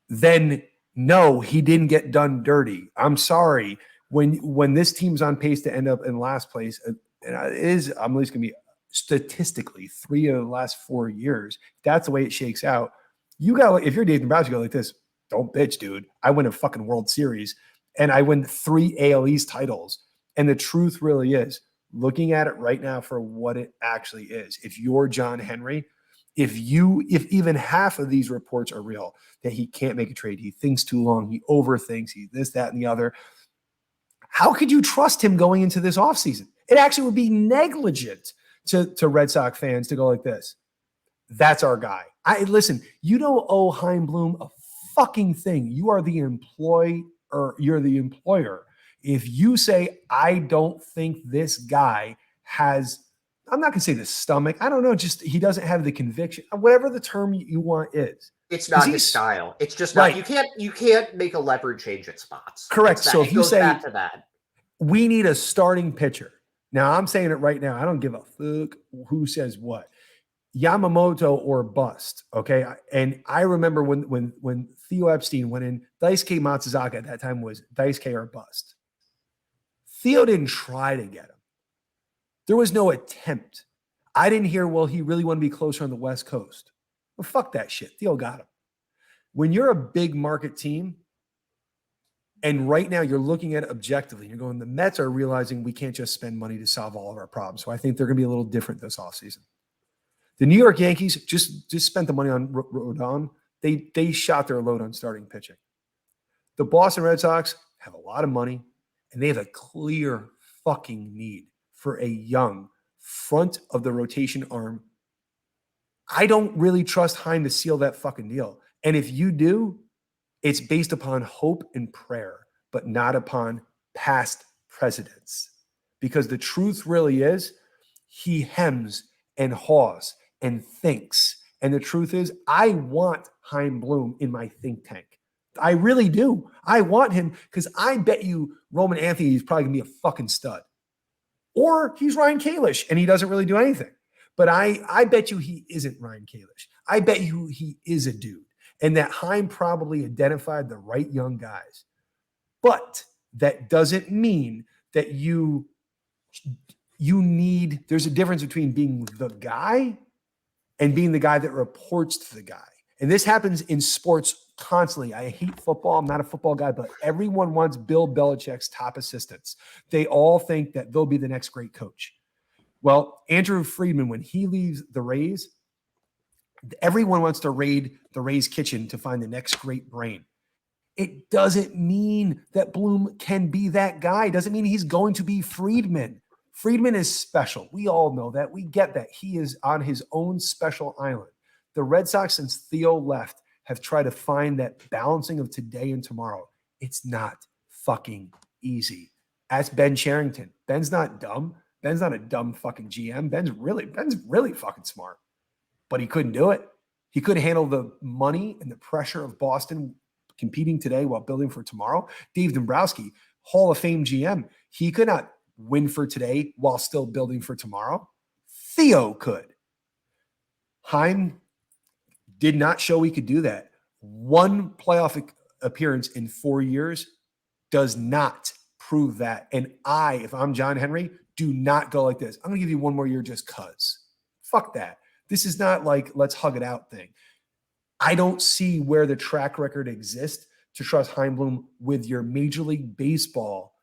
then no, he didn't get done dirty. I'm sorry. When this team's on pace to end up in last place, and it is, I'm at least going to be statistically 3 of the last 4 years. That's the way it shakes out. You got, if you're Dave Dombrowski, you go like this, don't bitch, dude. I win a fucking World Series and I win 3 AL East titles. And the truth really is, looking at it right now for what it actually is, if you're John Henry, if even half of these reports are real, that he can't make a trade, he thinks too long, he overthinks, he this, that, and the other, how could you trust him going into this offseason? It actually would be negligent to Red Sox fans to go like this. That's our guy. Listen, you don't owe Chaim Bloom a fucking thing. You are the employer. You're the employer. If you say, I don't think this guy has, I'm not going to say the stomach. I don't know. Just he doesn't have the conviction. Whatever the term you want is. It's not his style. It's just not. Right. You can't make a leopard change at spots. Correct. So if you say back to that, we need a starting pitcher. Now I'm saying it right now. I don't give a fuck who says what. Yamamoto or bust. Okay. And I remember when Theo Epstein went in, Daisuke Matsuzaka at that time was Daisuke or bust. Theo didn't try to get him. There was no attempt. I didn't hear, well, he really want to be closer on the West Coast. Well, fuck that shit. Theo got him. When you're a big market team, and right now you're looking at it objectively, you're going, the Mets are realizing we can't just spend money to solve all of our problems. So I think they're going to be a little different this offseason. The New York Yankees just spent the money on Rodon. They shot their load on starting pitching. The Boston Red Sox have a lot of money, and they have a clear fucking need for a young front of the rotation arm. I don't really trust Chaim to seal that fucking deal. And if you do, it's based upon hope and prayer, but not upon past precedents. Because the truth really is, he hems and haws and thinks. And the truth is, I want Chaim Bloom in my think tank. I really do. I want him because I bet you Roman Anthony is probably going to be a fucking stud. Or he's Ryan Kalish and he doesn't really do anything. But I bet you he isn't Ryan Kalish. I bet you he is a dude. And that Chaim probably identified the right young guys. But that doesn't mean that you need, there's a difference between being the guy and being the guy that reports to the guy. And this happens in sports constantly. I hate football. I'm not a football guy, but everyone wants Bill Belichick's top assistants. They all think that they'll be the next great coach. Well, Andrew Friedman, when he leaves the Rays, everyone wants to raid the Rays kitchen to find the next great brain. It doesn't mean that Bloom can be that guy. It doesn't mean he's going to be Friedman. Friedman is special. We all know that. We get that. He is on his own special island. The Red Sox, since Theo left, have tried to find that balancing of today and tomorrow. It's not fucking easy. Ask Ben Cherington. Ben's not dumb. Ben's not a dumb fucking GM. Ben's really fucking smart. But he couldn't do it. He couldn't handle the money and the pressure of Boston competing today while building for tomorrow. Dave Dombrowski, Hall of Fame GM, he could not win for today while still building for tomorrow. Theo could. Chaim did not show he could do that. One playoff appearance in 4 years does not prove that. And if I'm John Henry, do not go like this. I'm going to give you one more year just because. Fuck that. This is not like let's hug it out thing. I don't see where the track record exists to trust Chaim Bloom with your Major League Baseball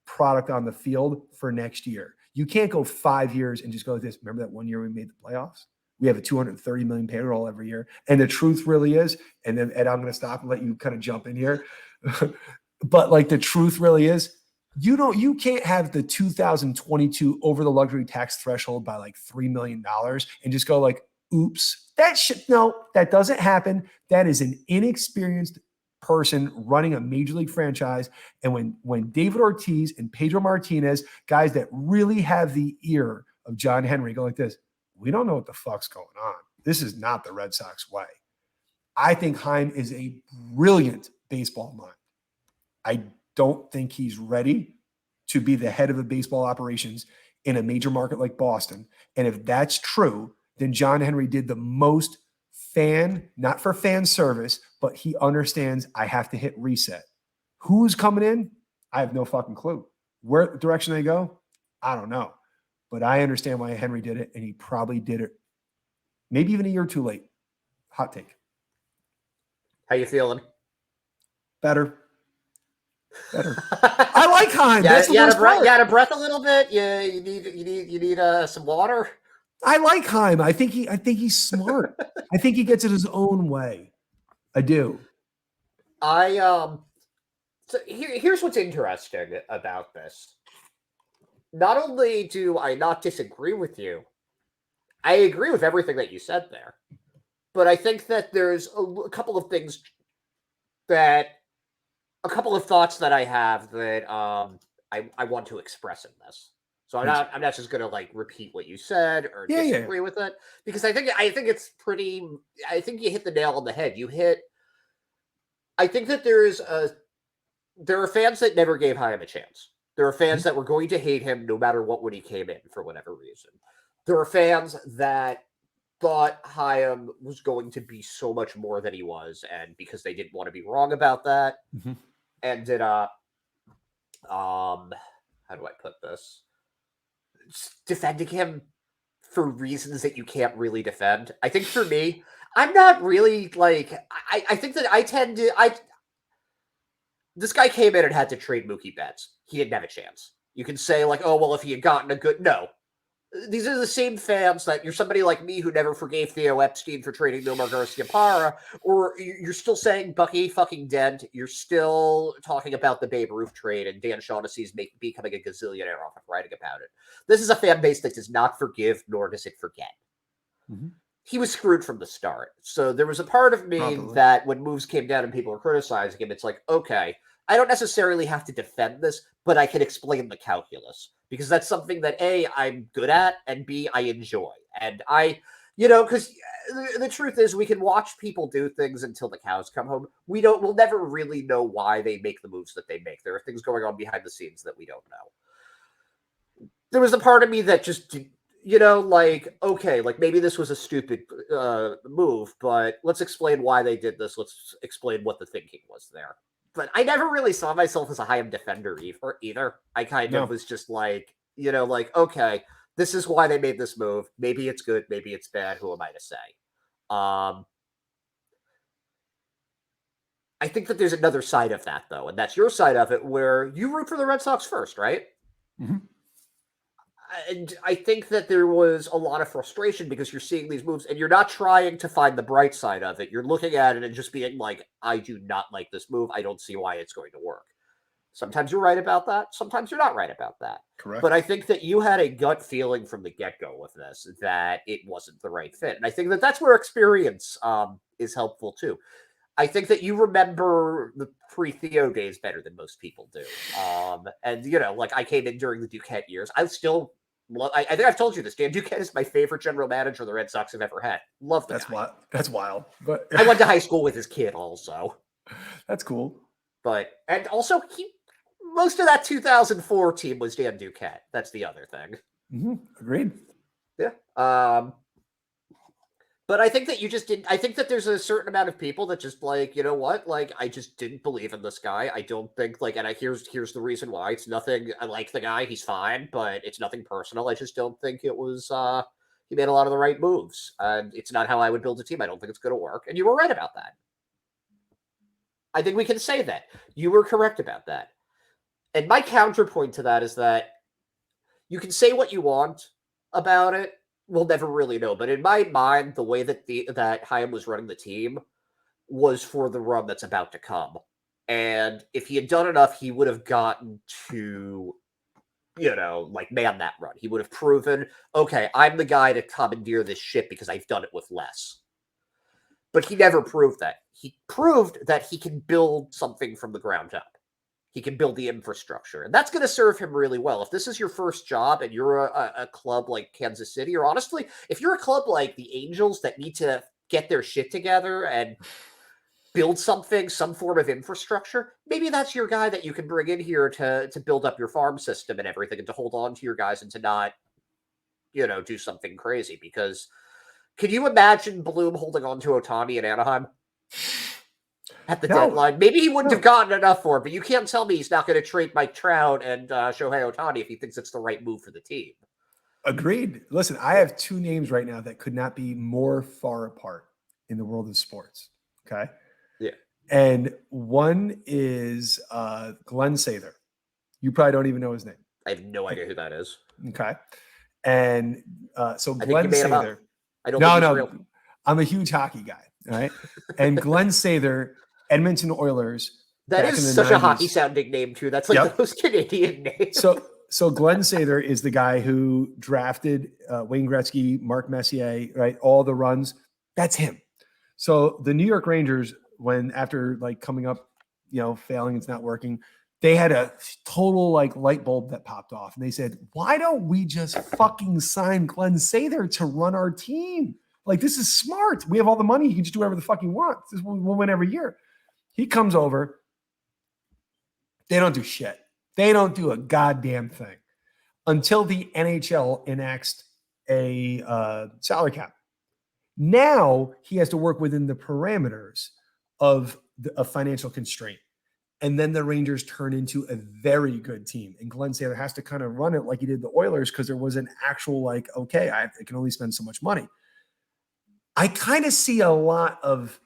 product on the field for next year. You can't go 5 years and just go like this. Remember that one year we made the playoffs? We have a $230 million payroll every year. And the truth really is, and then Ed, I'm going to stop and let you kind of jump in here. But like the truth really is, you can't have the 2022 over the luxury tax threshold by like $3 million and just go like, oops, that doesn't happen. That is an inexperienced person running a major league franchise. And when David Ortiz and Pedro Martinez, guys that really have the ear of John Henry, go like this, we don't know what the fuck's going on. This is not the Red Sox way. I think Chaim is a brilliant baseball mind. I don't think he's ready to be the head of the baseball operations in a major market like Boston. And if that's true, then John Henry did the most not for fan service, but he understands I have to hit reset. Who's coming in? I have no fucking clue. Where direction they go? I don't know. but I understand why Henry did it, and he probably did it maybe even a year too late. Hot take. How you feeling? Better. I like Chaim. That's the you worst part. You out of breath a little bit. You need some water. I like Chaim. I think he's smart. I think he gets it his own way. I do. So here's what's interesting about this. Not only do I not disagree with you, I agree with everything that you said there. But I think that there's a couple of things a couple of thoughts that I have that I want to express in this. So I'm not just gonna like repeat what you said or disagree with it, because I think it's pretty. I think you hit the nail on the head. I think that there are fans that never gave Chaim a chance. There are fans that were going to hate him no matter what when he came in for whatever reason. There are fans that thought Chaim was going to be so much more than he was, and because they didn't want to be wrong about that, ended up how do I put this? Defending him for reasons that you can't really defend. I think for me, I'm not really like I think that I tend to this guy came in and had to trade Mookie Betts. He didn't have a chance. You can say like, oh well, if he had gotten a good these are the same fans that you're somebody like me who never forgave Theo Epstein for trading Nomar Garciaparra, or you're still saying Bucky fucking Dent. You're still talking about the Babe Ruth trade and Dan Shaughnessy's becoming a gazillionaire off of writing about it. This is a fan base that does not forgive, nor does it forget. He was screwed from the start. So there was a part of me that when moves came down and people were criticizing him, it's like, okay, I don't necessarily have to defend this, but I can explain the calculus. Because that's something that A, I'm good at, and B, I enjoy. And because the truth is we can watch people do things until the cows come home. We'll never really know why they make the moves that they make. There are things going on behind the scenes that we don't know. There was a part of me that just, okay, like maybe this was a stupid move, but let's explain why they did this. Let's explain what the thinking was there. But I never really saw myself as a Chaim defender either. I kind of was just like, okay, this is why they made this move. Maybe it's good, maybe it's bad. Who am I to say? I think that there's another side of that, though, and that's your side of it, where you root for the Red Sox first, right? And I think that there was a lot of frustration because you're seeing these moves and you're not trying to find the bright side of it. You're looking at it and just being like, I do not like this move. I don't see why it's going to work. Sometimes you're right about that. Sometimes you're not right about that. Correct. But I think that you had a gut feeling from the get-go with this that it wasn't the right fit. And I think that that's where experience is helpful too. I think that you remember the pre-Theo days better than most people do. And, like I came in during the Duquette years. I think I've told you this. Dan Duquette is my favorite general manager the Red Sox have ever had. Love the guy. That's wild. But I went to high school with his kid also. That's cool. And also most of that 2004 team was Dan Duquette. That's the other thing. Agreed. Yeah. But I think that you just didn't. I think that there's a certain amount of people that just like, you know what? Like, I just didn't believe in this guy. I don't think here's the reason why. It's nothing. I like the guy. He's fine, but it's nothing personal. I just don't think it was. He made a lot of the right moves, and it's not how I would build a team. I don't think it's going to work. And you were right about that. I think we can say that you were correct about that. And my counterpoint to that is that you can say what you want about it. We'll never really know. But in my mind, the way that Chaim was running the team was for the run that's about to come. And if he had done enough, he would have gotten to, man that run. He would have proven, okay, I'm the guy to commandeer this ship because I've done it with less. But he never proved that. He proved that he can build something from the ground up. He can build the infrastructure. And that's going to serve him really well. If this is your first job and you're a club like Kansas City, or honestly, if you're a club like the Angels that need to get their shit together and build something, some form of infrastructure, maybe that's your guy that you can bring in here to build up your farm system and everything and to hold on to your guys and to not, do something crazy. Because can you imagine Bloom holding on to Ohtani in Anaheim? At the deadline. Maybe he wouldn't have gotten enough for it, but you can't tell me he's not going to trade Mike Trout and Shohei Ohtani if he thinks it's the right move for the team. Agreed. Listen, I have two names right now that could not be more far apart in the world of sports. Okay. Yeah. And one is Glenn Sather. You probably don't even know his name. I have no idea who that is. Okay. And so I think you Glenn made him up. Sather. I don't think No, he's no, real. I'm a huge hockey guy. All right. And Glenn Sather, Edmonton Oilers, That back is in the such a hockey 90s. sounding name too. That's like the Yep. most Canadian name. So Glenn Sather is the guy who drafted Wayne Gretzky, Mark Messier, right? All the runs. That's him. So the New York Rangers, when after like coming up, failing, it's not working, they had a total like light bulb that popped off. And they said, why don't we just fucking sign Glenn Sather to run our team? Like, this is smart. We have all the money. He can just do whatever the fuck he wants. We'll win every year. He comes over. They don't do shit. They don't do a goddamn thing until the NHL enacts a salary cap. Now he has to work within the parameters of a financial constraint. And then the Rangers turn into a very good team. And Glenn Sather has to kind of run it like he did the Oilers because there was an actual like, okay, I can only spend so much money. I kind of see a lot of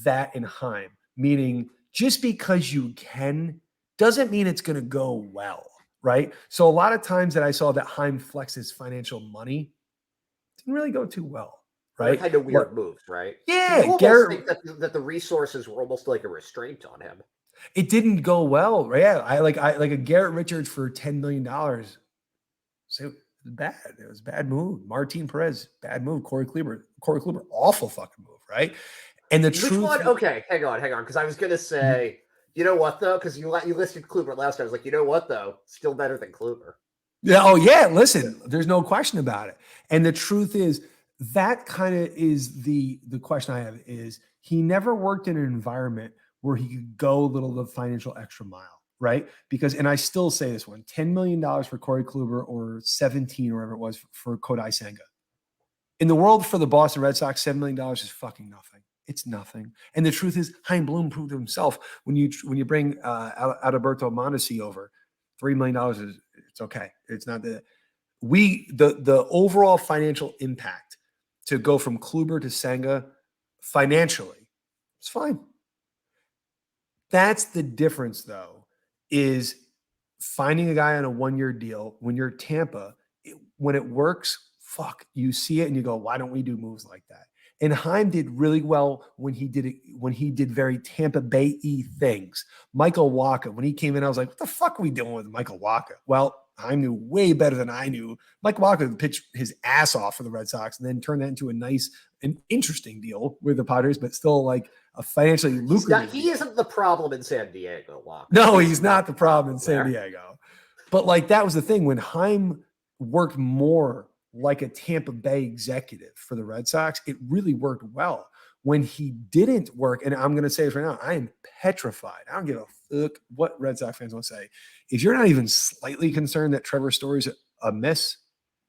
that in Chaim, meaning just because you can doesn't mean it's going to go well, right? So a lot of times that I saw that Chaim flexes financial money didn't really go too well, right? Kind of weird moves, right? Yeah, you almost Garrett, think that the resources were almost like a restraint on him. It didn't go well, right? Yeah, I like a Garrett Richards for $10 million. So it was bad. It was a bad move. Martin Perez, bad move. Corey Kluber, awful fucking move, right? And the truth. Which one? Okay, hang on, because I was gonna say, you know what though? Because you listed Kluber last time. I was like, you know what though? Still better than Kluber. Yeah. Oh yeah. Listen, there's no question about it. And the truth is, that kind of is the question I have is he never worked in an environment where he could go a little the financial extra mile, right? Because, and I still say this one, $10 million for Corey Kluber or 17 or whatever it was for Kodai Senga. In the world for the Boston Red Sox, $7 million is fucking nothing. It's nothing. And the truth is, Chaim Bloom proved to himself when you bring Adalberto Mondesi over, $3 million is it's okay. It's not the overall financial impact to go from Kluber to Senga financially, it's fine. That's the difference, though, is finding a guy on a 1-year deal when you're Tampa, when it works, fuck, you see it and you go, why don't we do moves like that? And Chaim did really well when he did it, when he did very Tampa Bay-y things. Michael Wacha, when he came in, I was like, what the fuck are we doing with Michael Wacha? Well, Chaim knew way better than I knew. Michael Wacha pitched his ass off for the Red Sox and then turned that into an interesting deal with the Padres, but still like a financially lucrative. He isn't the problem in San Diego, Wacha. No, he's not the problem in San Diego. But like that was the thing when Chaim worked more like a Tampa Bay executive for the Red Sox, it really worked well. When he didn't work, and I'm going to say this right now, I am petrified. I don't give a fuck what Red Sox fans want to say. If you're not even slightly concerned that Trevor Story's a miss,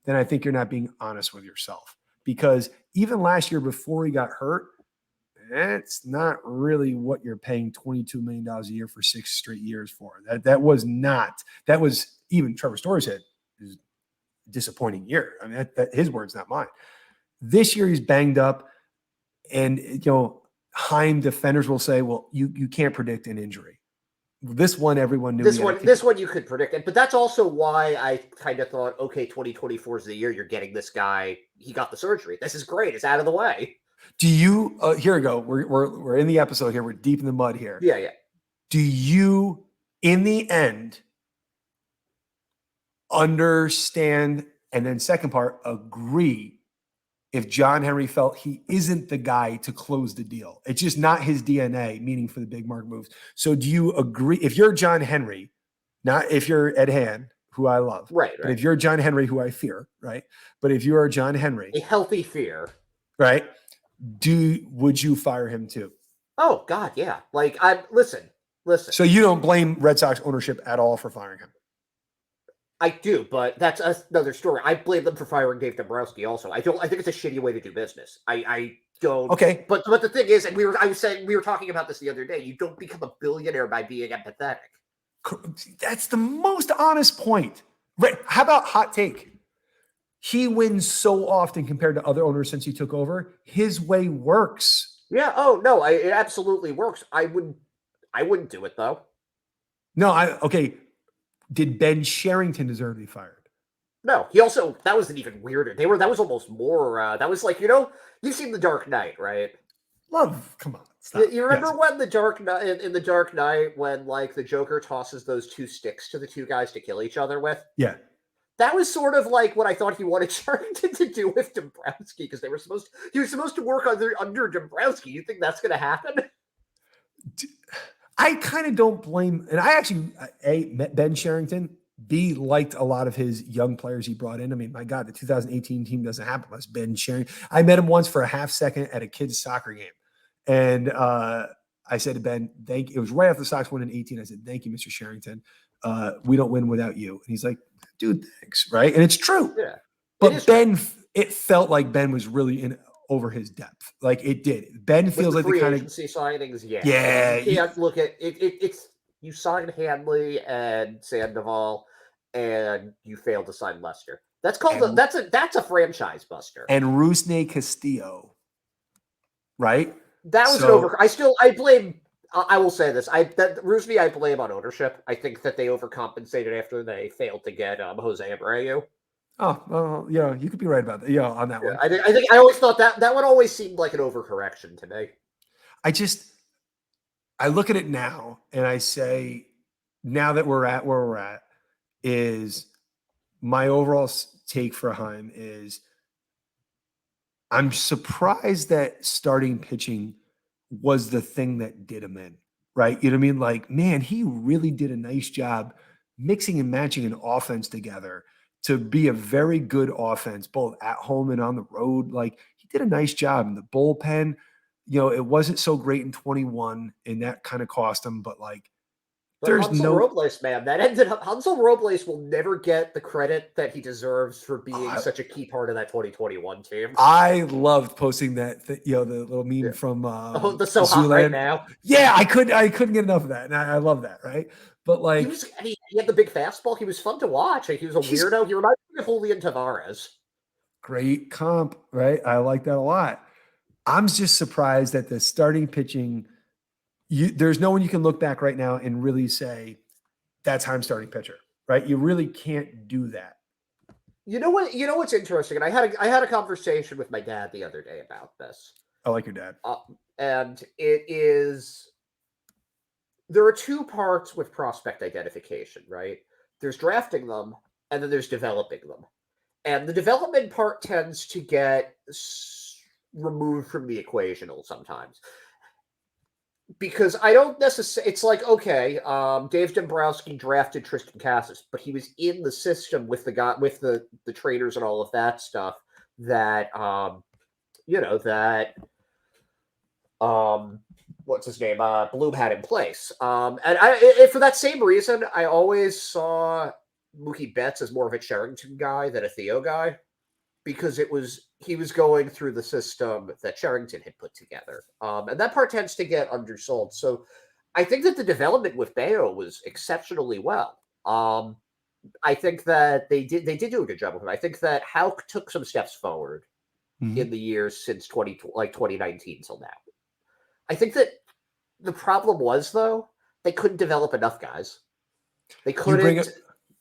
then I think you're not being honest with yourself. Because even last year before he got hurt, that's not really what you're paying $22 million a year for 6 straight years for. That was even Trevor Story's hit is a disappointing year. I mean, that his words, not mine. This year he's banged up. And, Chaim defenders will say, well, you can't predict an injury. This one, everyone knew. This one you could predict it. But that's also why I kind of thought, okay, 2024 is the year you're getting this guy. He got the surgery. This is great. It's out of the way. Do you, here we go. We're in the episode here. We're deep in the mud here. Yeah. Do you, in the end, understand, and then second part, agree if John Henry felt he isn't the guy to close the deal? It's just not his DNA, meaning for the big mark moves. So do you agree, if you're John Henry, not if you're Ed Hand, who I love, right. But if you're John Henry, who I fear, right? But if you are John Henry, a healthy fear, right? Would you fire him too? Oh God, yeah. Like listen. So you don't blame Red Sox ownership at all for firing him? I do, but that's another story. I blame them for firing Dave Dombrowski also. I think it's a shitty way to do business. I don't. Okay. But the thing is, and we were talking about this the other day, you don't become a billionaire by being empathetic. That's the most honest point. Right. How about hot take? he wins so often compared to other owners since he took over. His way works. Yeah. Oh no, it absolutely works. I wouldn't do it though. No, okay. Did Ben Sherrington deserve to be fired? No, he also that was an even weirder. That was almost more. That was like you've seen The Dark Knight, right? Love, come on, You, stop. you Yes. remember when the Dark Knight in The Dark Knight when like the Joker tosses those two sticks to the two guys to kill each other with? Yeah. That was sort of like what I thought he wanted Sherrington to do with Dombrowski because he was supposed to work under Dombrowski. You think that's going to happen? I kind of don't blame, and I actually met Ben Sherrington. B liked a lot of his young players he brought in. I mean, my God, the 2018 team doesn't happen unless Ben Sherrington. I met him once for a half second at a kid's soccer game, and I said to Ben, "Thank." It was right after the Sox won in 18. I said, "Thank you, Mr. Sherrington. We don't win without you." And he's like, "Dude, thanks." Right, and it's true. Yeah, but Ben, it felt like Ben was really in over his depth. Like it did. Ben feels like the kind of agency signings. Yeah, yeah. You can't look at it. It's you signed Hanley and Sandoval, and you failed to sign Lester. That's called that's a franchise buster. And Rusney Castillo, right? That was an over. I blame. I will say this. Rusney I blame on ownership. I think that they overcompensated after they failed to get Jose Abreu. Oh, well, yeah, you could be right about that. Yeah, on that one. I think I always thought that one always seemed like an overcorrection to me. I look at it now and I say, now that we're at where we're at, is my overall take for Chaim is I'm surprised that starting pitching was the thing that did him in, right? You know what I mean? Like, man, he really did a nice job mixing and matching an offense together to be a very good offense, both at home and on the road. Like, he did a nice job in the bullpen. It wasn't so great in 21, and that kind of cost him, but like, there's Hansel Robles, man, that ended up. Hansel Robles will never get the credit that he deserves for being such a key part of that 2021 team. I loved posting that, the little meme from the So Hot Right Now. Yeah, I couldn't get enough of that, and I love that, right? But like, he had the big fastball. He was fun to watch. He was a weirdo. He reminded me of Julian Tavares. Great comp, right? I like that a lot. I'm just surprised that the starting pitching. There's no one you can look back right now and really say that's Chaim's starting pitcher, right? You really can't do that. You know what? You know what's interesting, and I had a conversation with my dad the other day about this. I like your dad, and it is. There are two parts with prospect identification, right? There's drafting them, and then there's developing them, and the development part tends to get removed from the equation sometimes. Because I don't necessarily, it's like, okay, Dave Dombrowski drafted Tristan Casas, but he was in the system with the guy, with the traders and all of that stuff that, what's his name? Bloom had in place. And for that same reason, I always saw Mookie Betts as more of a Sherrington guy than a Theo guy. Because he was going through the system that Sherrington had put together. And that part tends to get undersold. So I think that the development with Bayo was exceptionally well. I think that they did do a good job with him. I think that Houck took some steps forward in the years since 2019 till now. I think that the problem was, though, they couldn't develop enough guys. They couldn't.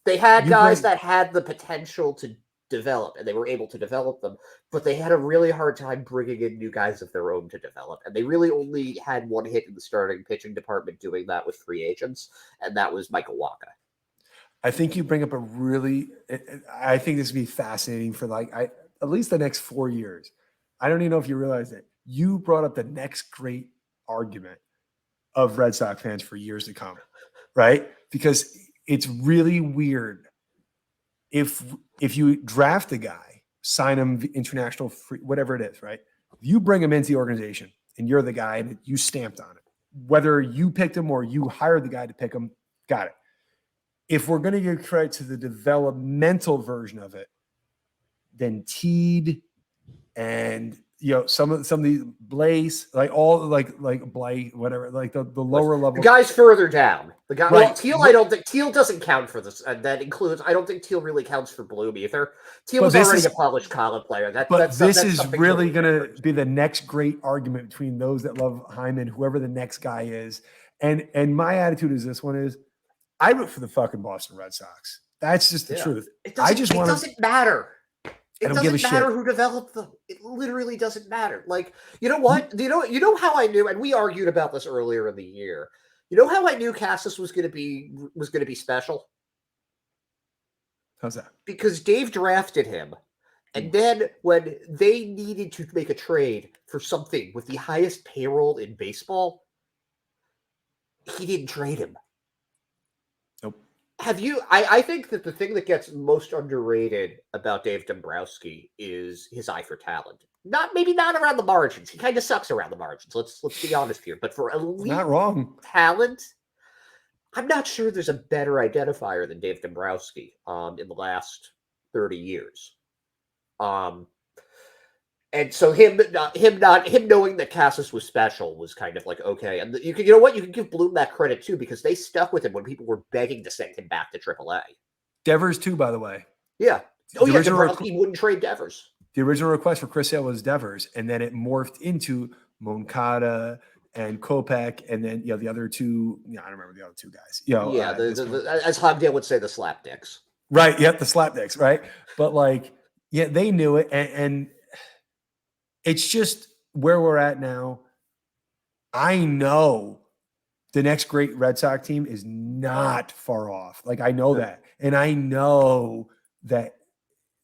They had guys that had the potential to develop, and they were able to develop them, but they had a really hard time bringing in new guys of their own to develop, and they really only had one hit in the starting pitching department doing that with free agents, and that was Michael Wacha. I think you bring up I think this would be fascinating for at least the next 4 years. I don't even know if you realize that you brought up the next great argument of Red Sox fans for years to come, right? Because it's really weird. If you draft a guy, sign him international free, whatever it is, right? You bring him into the organization and you're the guy and you stamped on it. Whether you picked him or you hired the guy to pick him, got it. If we're going to give credit to the developmental version of it, then Teed and some of these Blaze, like all like Blight, whatever, like the lower The level guys further down. The guy, well, right. Teal. I don't think Teal doesn't count for this. That includes. I don't think Teal really counts for Bloom either. Teal But was this already is a polished college player. But this That's is something really totally going to different. be the next great argument between those that love Hyman, whoever the next guy is. And my attitude is this one is I root for the fucking Boston Red Sox. That's just the Yeah, truth. it I doesn't. just It want to. doesn't matter. I It don't give a doesn't matter shit. who developed them. It literally doesn't matter. Like, you know what? You know how I knew, and we argued about this earlier in the year. You know how I knew Cassis was going to be special? How's that? Because Dave drafted him. And then when they needed to make a trade for something with the highest payroll in baseball, he didn't trade him. Nope. I think that the thing that gets most underrated about Dave Dombrowski is his eye for talent. Maybe not around the margins. He kind of sucks around the margins. Let's be honest here. But for elite Not wrong. talent, I'm not sure there's a better identifier than Dave Dombrowski in the last 30 years. And so him knowing that Cassis was special was kind of like okay, and you know what, you can give Bloom that credit too because they stuck with him when people were begging to send him back to AAA. Devers too, by the way. Yeah. Oh yeah, Dombrowski wouldn't trade Devers. The original request for Chris Sale was Devers, and then it morphed into Moncada and Kopech, and then the other two. I don't remember the other two guys. As Hogdale would say, the slapdicks. Right. Yep. The slapdicks. Right. But they knew it, and it's just where we're at now. I know the next great Red Sox team is not far off. I know that, and I know that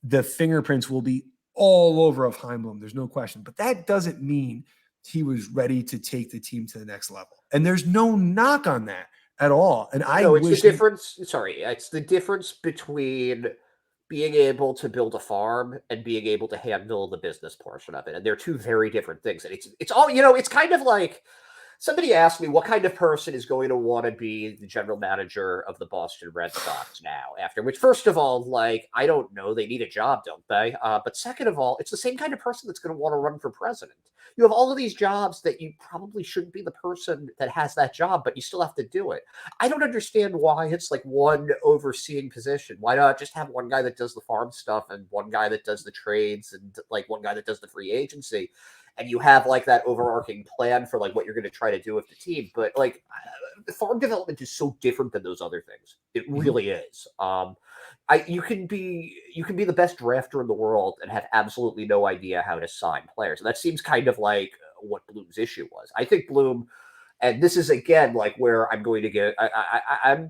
the fingerprints will be all over of Chaim Bloom. There's no question, but that doesn't mean he was ready to take the team to the next level. And there's no knock on that at all. And it's the difference. Sorry, it's the difference between being able to build a farm and being able to handle the business portion of it. And they're two very different things. And it's all, it's kind of like somebody asked me what kind of person is going to want to be the general manager of the Boston Red Sox now after, which first of all, I don't know, they need a job, don't they? But second of all, it's the same kind of person that's going to want to run for president. You have all of these jobs that you probably shouldn't be the person that has that job, but you still have to do it. I don't understand why it's one overseeing position. Why not just have one guy that does the farm stuff and one guy that does the trades and one guy that does the free agency? And you have that overarching plan for what you're going to try to do with the team. But farm development is so different than those other things. It really is. You can be the best drafter in the world and have absolutely no idea how to sign players. And that seems kind of like what Bloom's issue was. I think Bloom, and this is again where I'm going to get. I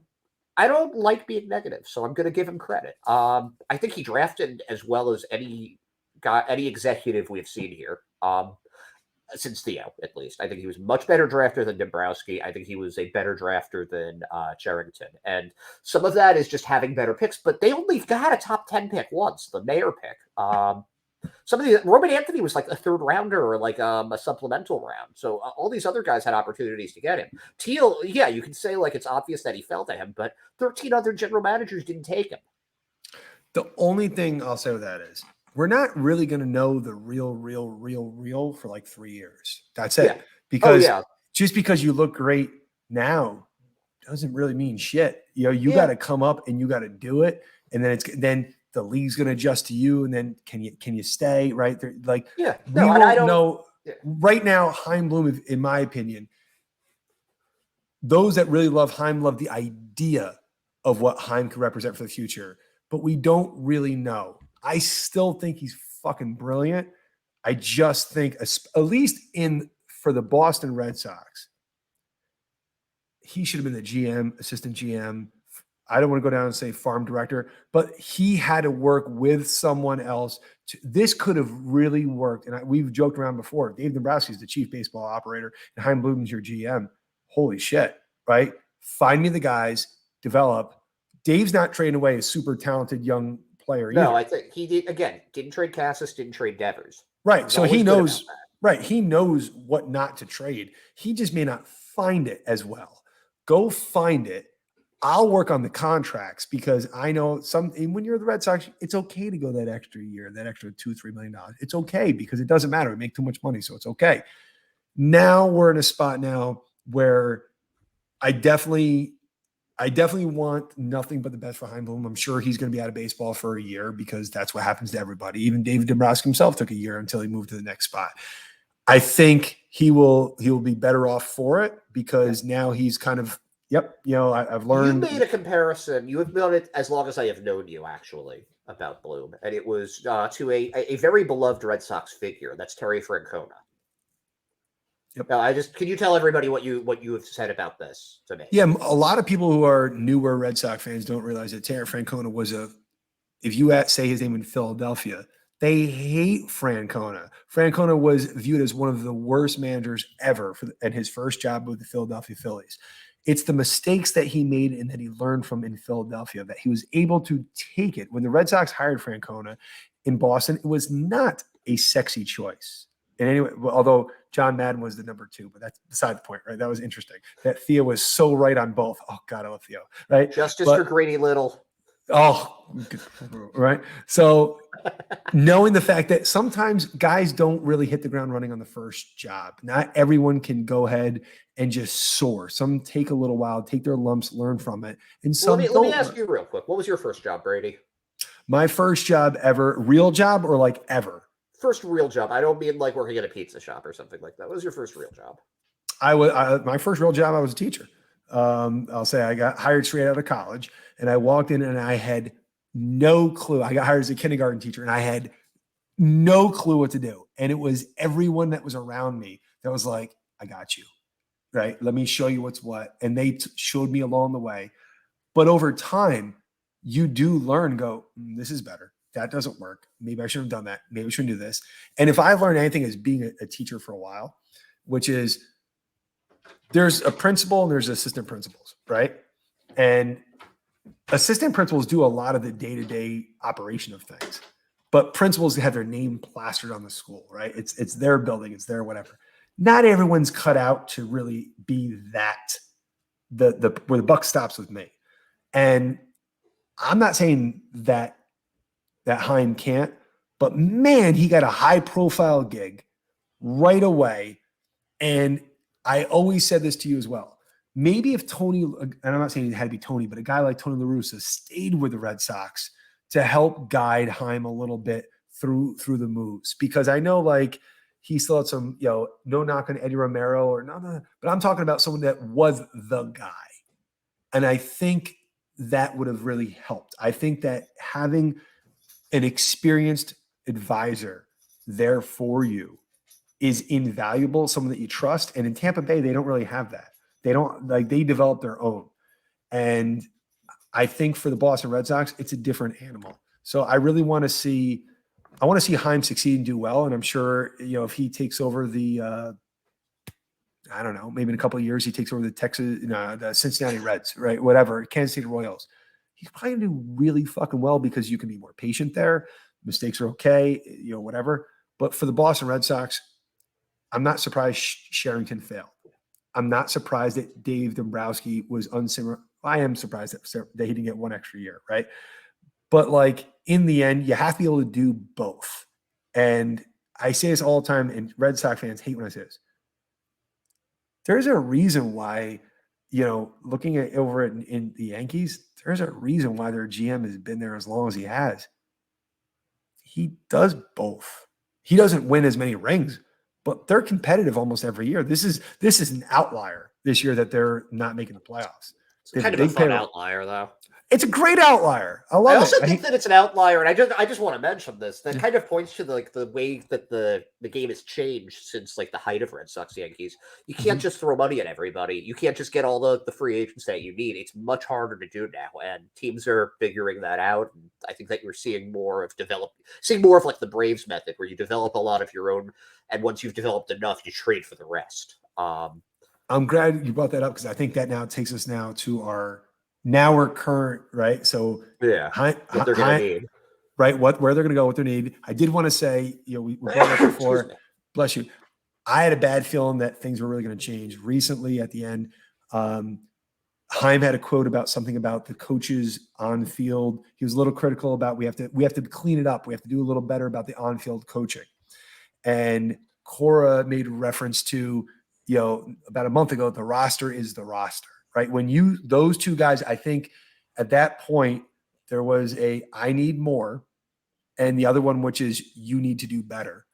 don't like being negative, so I'm going to give him credit. I think he drafted as well as any executive we've seen here. Since Theo, at least. I think he was a much better drafter than Dombrowski. I think he was a better drafter than Charrington. And some of that is just having better picks, but they only got a top 10 pick once, the Mayor pick. Roman Anthony was a third rounder or a supplemental round. So all these other guys had opportunities to get him. Teal, yeah, you can say it's obvious that he fell to him, but 13 other general managers didn't take him. The only thing I'll say with that is we're not really going to know the real for 3 years. That's it. Yeah. Because just because you look great now doesn't really mean shit. You got to come up and you got to do it. And then the league's going to adjust to you. And then can you stay right there? We won't know right now. Chaim Bloom, in my opinion, those that really love Chaim love the idea of what Chaim could represent for the future, but we don't really know. I still think he's fucking brilliant. I just think, at least for the Boston Red Sox, he should have been the GM, assistant GM. I don't want to go down and say farm director, but he had to work with someone else. This could have really worked. And we've joked around before. Dave Dombrowski is the chief baseball operator, and Chaim Bloom is your GM. Holy shit, right? Find me the guys, develop. Dave's not trading away a super talented young player. No, I think he didn't trade Cassis, didn't trade Devers. Right. So he knows, right. He knows what not to trade. He just may not find it as well. Go find it, I'll work on the contracts because I know when you're the Red Sox, it's okay to go that extra year, that extra $2-3 million. It's okay because it doesn't matter. We make too much money, so it's okay. Now we're in a spot now where I definitely want nothing but the best for Chaim Bloom. I'm sure he's going to be out of baseball for a year because that's what happens to everybody. Even David Dombrowski himself took a year until he moved to the next spot. I think he will be better off for it because now he's kind of, I've learned. You made a comparison. You have known it as long as I have known you, actually, about Bloom, and it was to a very beloved Red Sox figure. That's Terry Francona. Yep. Now, can you tell everybody what you have said about this to me? Yeah, a lot of people who are newer Red Sox fans don't realize that Terry Francona was if you say his name in Philadelphia, they hate Francona. Francona was viewed as one of the worst managers ever at his first job with the Philadelphia Phillies. It's the mistakes that he made and that he learned from in Philadelphia that he was able to take it. When the Red Sox hired Francona in Boston, it was not a sexy choice. And anyway, although John Madden was the number 2, but that's beside the point, right? That was interesting. That Theo was so right on both. Oh God, I love Theo, right? Justice for Grady Little. Oh, right. So knowing the fact that sometimes guys don't really hit the ground running on the first job. Not everyone can go ahead and just soar. Some take a little while, take their lumps, learn from it. And some Let me ask you real quick. What was your first job, Brady? My first job ever, real job or like ever? First real job. I don't mean like working at a pizza shop or something like that. What was your first real job? My first real job, I was a teacher. I'll say I got hired straight out of college and I walked in and I had no clue. I got hired as a kindergarten teacher and I had no clue what to do. And it was everyone that was around me that was like, I got you, right? Let me show you what's what. And they showed me along the way. But over time, you do learn, this is better. That doesn't work. Maybe I should have done that. Maybe I shouldn't do this. And if I've learned anything as being a teacher for a while, which is there's a principal and there's assistant principals, right? And assistant principals do a lot of the day-to-day operation of things, but principals have their name plastered on the school, right? It's their building, it's their whatever. Not everyone's cut out to really be that where the buck stops with me. And I'm not saying that Chaim can't, but man, he got a high-profile gig right away. And I always said this to you as well. Maybe if Tony, and I'm not saying it had to be Tony, but a guy like Tony La Russa stayed with the Red Sox to help guide Chaim a little bit through the moves, because I know like he still had some, no knock on Eddie Romero or no, but I'm talking about someone that was the guy. And I think that would have really helped. I think that having an experienced advisor there for you is invaluable, someone that you trust. And in Tampa Bay, they don't really have that. They develop their own. And I think for the Boston Red Sox, it's a different animal. So I really want to see Chaim succeed and do well. And I'm sure, if he takes over the, I don't know, maybe in a couple of years, he takes over the Cincinnati Reds, right? Whatever, Kansas City Royals. He's probably going to do really fucking well because you can be more patient there. Mistakes are okay, whatever. But for the Boston Red Sox, I'm not surprised Sherrington failed. I'm not surprised that Dave Dombrowski was unsimilar. I am surprised that he didn't get one extra year, right? But like in the end, you have to be able to do both. And I say this all the time, and Red Sox fans hate when I say this. There's a reason why, looking at over in the Yankees, there's a reason why their GM has been there as long as he has. He does both. He doesn't win as many rings, but they're competitive almost every year. This is an outlier this year that they're not making the playoffs. It's kind of a fun outlier, though. It's a great outlier. I love it. I also think that it's an outlier, and I just want to mention this. That kind of points to the way that the game has changed since like the height of Red Sox Yankees. You can't just throw money at everybody. You can't just get all the free agents that you need. It's much harder to do now, and teams are figuring that out. And I think that you're seeing more of like the Braves method, where you develop a lot of your own, and once you've developed enough, you trade for the rest. I'm glad you brought that up because I think that now takes us to our. Now we're current, right? So yeah, what they're going to need, right? Where they're going to go, what they need. I did want to say, we brought it up before. Bless you. I had a bad feeling that things were really going to change recently at the end. Chaim had a quote about something about the coaches on field. He was a little critical about we have to clean it up. We have to do a little better about the on-field coaching. And Cora made reference to, about a month ago, the roster is the roster, right? When those two guys, I think at that point there was I need more, and the other one, which is you need to do better.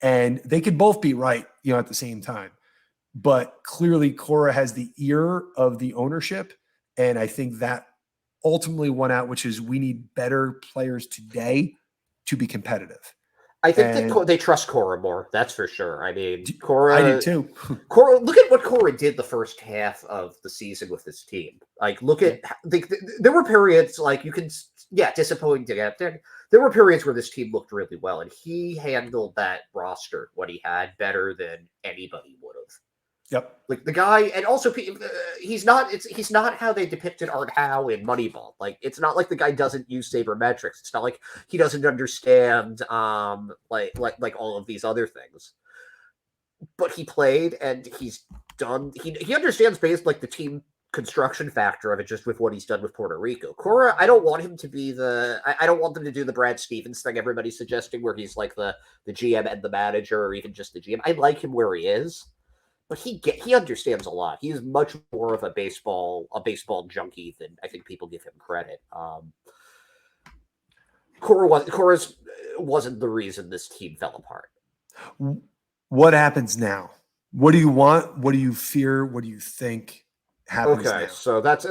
And they could both be right, at the same time. But clearly Cora has the ear of the ownership. And I think that ultimately won out, which is we need better players today to be competitive. I think that they trust Cora more. That's for sure. I mean, Cora. I do too. Cora, look at what Cora did the first half of the season with this team. Like, look at there were periods disappointing to get there. There were periods where this team looked really well, and he handled that roster, what he had, better than anybody would have. Yep. Like the guy, and also he's not how they depicted Art Howe in Moneyball. Like, it's not like the guy doesn't use sabermetrics. It's not like he doesn't understand like all of these other things. But he played, and he's done. He understands based like the team construction factor of it, just with what he's done with Puerto Rico. Cora, I don't want him to be I don't want them to do the Brad Stevens thing everybody's suggesting, where he's like the GM and the manager, or even just the GM. I like him where he is. But he understands a lot. He is much more of a baseball junkie than I think people give him credit. Cora wasn't the reason this team fell apart. What happens now? What do you want? What do you fear? What do you think happens now? So that's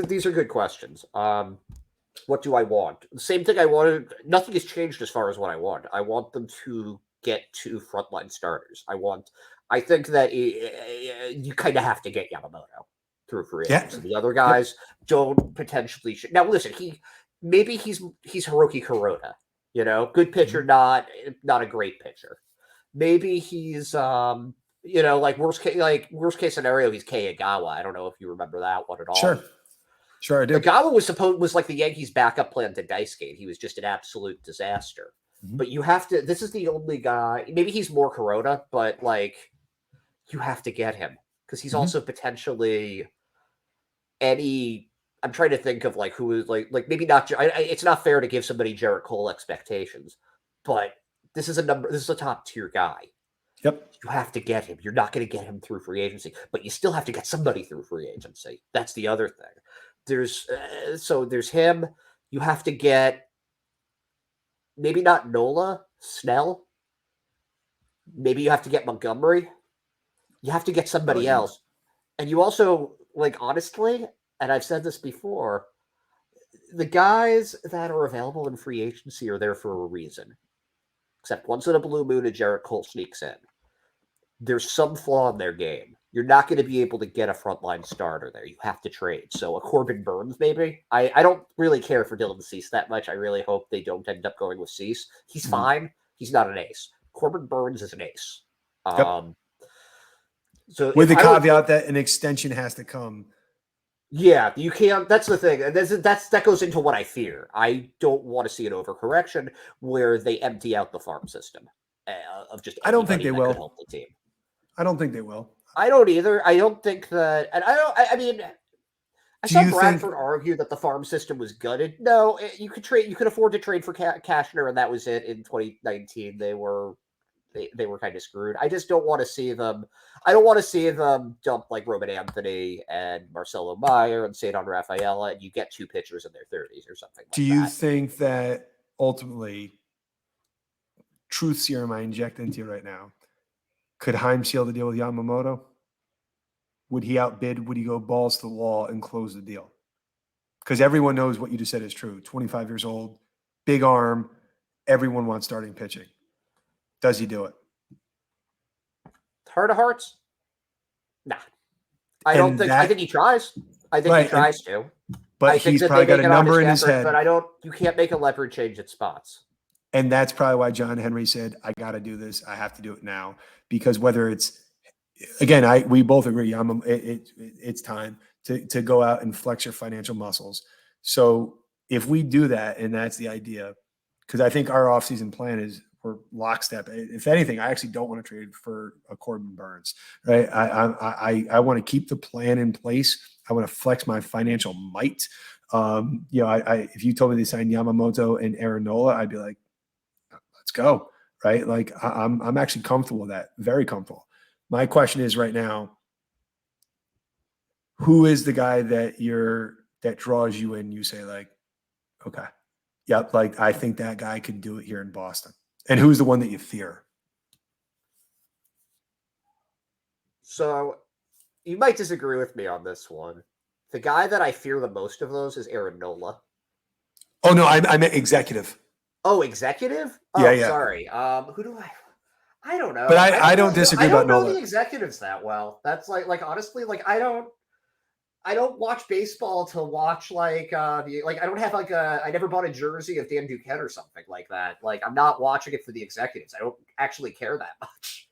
these are good questions. What do I want? The same thing I wanted. Nothing has changed as far as what I want. I want them to get to frontline starters. I think that you kind of have to get Yamamoto through free agency. The other guys don't potentially. Now, listen, he's Hiroki Kuroda, good pitcher, not a great pitcher. Maybe he's like worst case scenario, he's Keiagawa. I don't know if you remember that one at all. Sure, I do. Keiagawa was like the Yankees' backup plan to Daisuke. He was just an absolute disaster. Mm-hmm. But you have to. This is the only guy. Maybe he's more Kuroda, but like. You have to get him because he's also potentially I'm trying to think of like who is like maybe not. It's not fair to give somebody Jarrett Cole expectations, but this is a top tier guy. Yep. You have to get him. You're not going to get him through free agency, but you still have to get somebody through free agency. That's the other thing. There's him. You have to get maybe not Nola, Snell. Maybe you have to get Montgomery. You have to get somebody else. And you also, like, honestly, and I've said this before, the guys that are available in free agency are there for a reason. Except once in a blue moon, a Jarrett Cole sneaks in. There's some flaw in their game. You're not going to be able to get a frontline starter there. You have to trade. So a Corbin Burns, maybe. I don't really care for Dylan Cease that much. I really hope they don't end up going with Cease. He's fine. He's not an ace. Corbin Burns is an ace. So with the caveat that an extension has to come. Yeah, you can't. That's the thing. That goes into what I fear. I don't want to see an overcorrection where they empty out the farm system of just. I don't think they will help the team. I don't think they will. I don't either. I don't think that, and I don't. I mean, I saw Bradford argue that the farm system was gutted. No, you could trade. You could afford to trade for Cashner, and that was it. In 2019, they were kind of screwed. I just don't want to see them. I don't want to see them dump like Roman Anthony and Marcelo Meyer and Cedar Rafaela, and you get two pitchers in their 30s or something like that. Do you think that ultimately, truth serum I inject into you right now, could Chaim seal the deal with Yamamoto? Would he outbid? Would he go balls to the wall and close the deal? Because everyone knows what you just said is true. 25 years old, big arm. Everyone wants starting pitching. Does he do it? Heart of hearts? Nah. I don't think. I think he tries. I think he tries to. But he's probably got a number in his head. But you can't make a leopard change at spots. And that's probably why John Henry said, I got to do this. I have to do it now. Because whether it's, again, we both agree, it's time to go out and flex your financial muscles. So if we do that, and that's the idea, because I think our offseason plan is lockstep. If anything, I actually don't want to trade for a Corbin Burns, right? I want to keep the plan in place. I want to flex my financial might. If you told me they signed Yamamoto and Aaron Nola, I'd be like, let's go, right? Like I'm actually comfortable with that, very comfortable. My question is right now, who is the guy that draws you in? You say like, okay, yep, like I think that guy could do it here in Boston. And who's the one that you fear? So you might disagree with me on this one. The guy that I fear the most of those is Aaron Nola. Oh no, I meant executive. Oh, executive? Oh, Yeah. sorry. Who do I don't know. But I don't disagree about Nola. I don't know the executives that well. That's like honestly, like I don't watch baseball to watch I don't have I never bought a jersey of Dan Duquette or something like that. Like I'm not watching it for the executives. I don't actually care that much.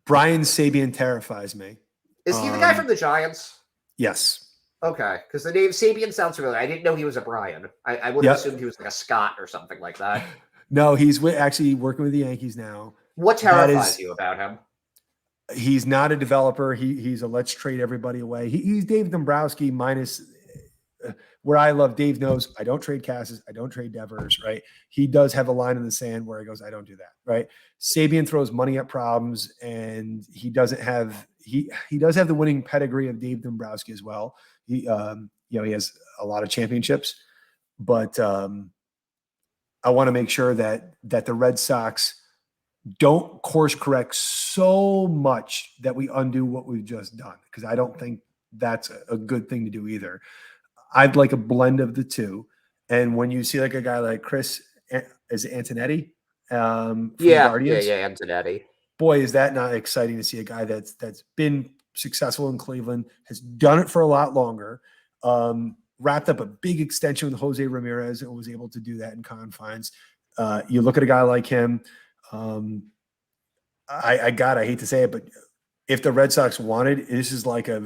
Brian Sabian terrifies me. Is he the guy from the Giants? Yes. Okay, because the name Sabian sounds familiar. I didn't know he was a Brian. I would have assumed he was like a Scott or something like that. No, he's actually working with the Yankees now. What terrifies you about him? He's not a developer. He's a let's trade everybody away. He's Dave Dombrowski minus where I love. Dave knows I don't trade Cassis. I don't trade Devers, right? He does have a line in the sand where he goes, I don't do that, right? Sabian throws money at problems, and he doesn't have he does have the winning pedigree of Dave Dombrowski as well. He has a lot of championships, but I want to make sure that the Red Sox don't course correct so much that we undo what we've just done, because I don't think that's a good thing to do either. I'd like a blend of the two. And when you see like a guy like Chris, is it Antonetti? Guardians? Yeah, Antonetti. Boy, is that not exciting to see a guy that's been successful in Cleveland, has done it for a lot longer, wrapped up a big extension with Jose Ramirez and was able to do that in confines. You look at a guy like him. I hate to say it, but if the Red Sox wanted, this is like a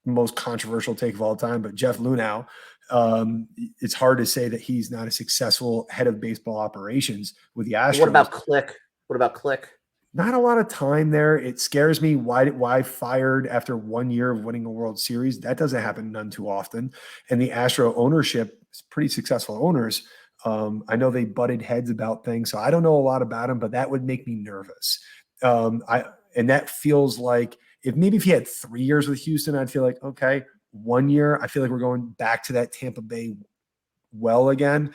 most controversial take of all time, but Jeff Lunau, it's hard to say that he's not a successful head of baseball operations with the Astros. What about Click? Not a lot of time there. It scares me. Why fired after 1 year of winning a World Series? That doesn't happen none too often. And the Astro ownership is pretty successful owners. I know they butted heads about things, so I don't know a lot about him, but that would make me nervous. And that feels like if he had 3 years with Houston, I'd feel like, okay, 1 year, I feel like we're going back to that Tampa Bay well again.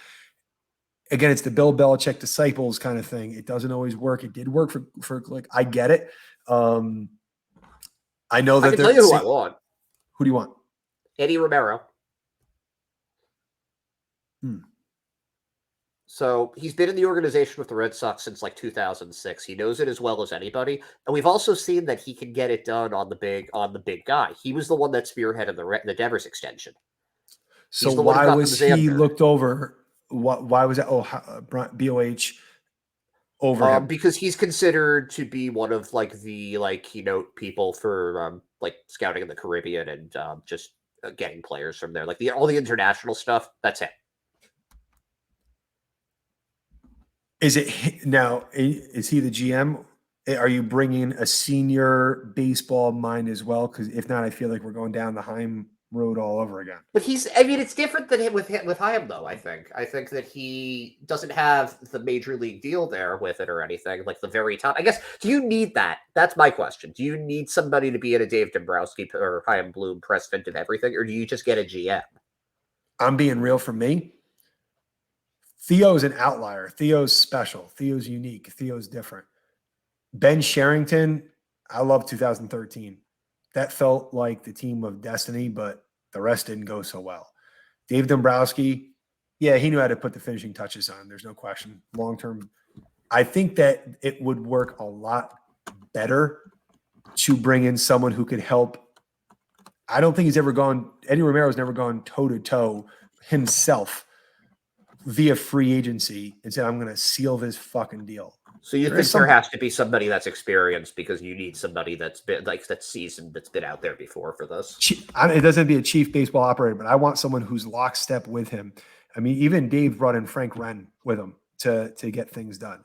Again, it's the Bill Belichick disciples kind of thing. It doesn't always work. It did work for Click. I get it. I know that I can tell you who I want. Who do you want? Eddie Romero. So he's been in the organization with the Red Sox since like 2006. He knows it as well as anybody, and we've also seen that he can get it done on the big guy. He was the one that spearheaded the Devers extension. So why was he looked over? Why was that? BOH over him? Because he's considered to be one of the keynote people for scouting in the Caribbean and just getting players from there, all the international stuff. That's it. Is it now? Is he the GM? Are you bringing a senior baseball mind as well? Because if not, I feel like we're going down the Chaim road all over again. But it's different than with Chaim, though. I think that he doesn't have the major league deal there with it or anything, like the very top. I guess, do you need that? That's my question. Do you need somebody to be in a Dave Dombrowski or Chaim Bloom press fit of everything, or do you just get a GM? I'm being real for me. Theo's an outlier. Theo's special. Theo's unique. Theo's different. Ben Sherrington, I love 2013. That felt like the team of destiny, but the rest didn't go so well. Dave Dombrowski, yeah, he knew how to put the finishing touches on. There's no question. Long-term, I think that it would work a lot better to bring in someone who could help. I don't think Eddie Romero's never gone toe-to-toe himself via free agency and said, I'm going to seal this fucking deal. So you think there has to be somebody that's experienced, because you need somebody that's been that's seasoned, that's been out there before for this. It doesn't be a chief baseball operator, but I want someone who's lockstep with him. I mean, even Dave brought in Frank Wren with him to get things done.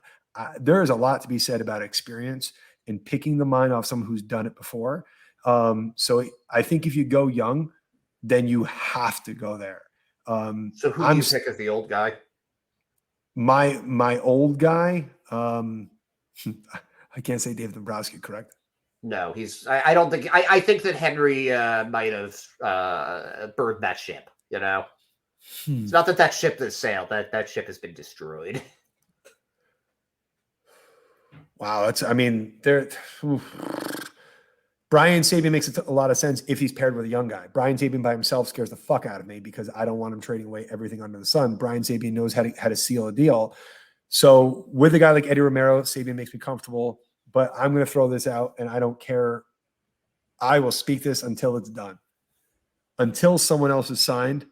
there is a lot to be said about experience and picking the mind off someone who's done it before. So I think if you go young, then you have to go there. So who do you pick as the old guy? My old guy. I can't say Dave Dombrowski, correct? No, he's. I don't think. I think that Henry might have burned that ship. You know, it's not that that ship has sailed. That ship has been destroyed. Wow, that's. I mean, there. Brian Sabian makes a lot of sense if he's paired with a young guy. Brian Sabian by himself scares the fuck out of me because I don't want him trading away everything under the sun. Brian Sabian knows how to seal a deal. So with a guy like Eddie Romero, Sabian makes me comfortable. But I'm going to throw this out, and I don't care. I will speak this until it's done. Until someone else is signed,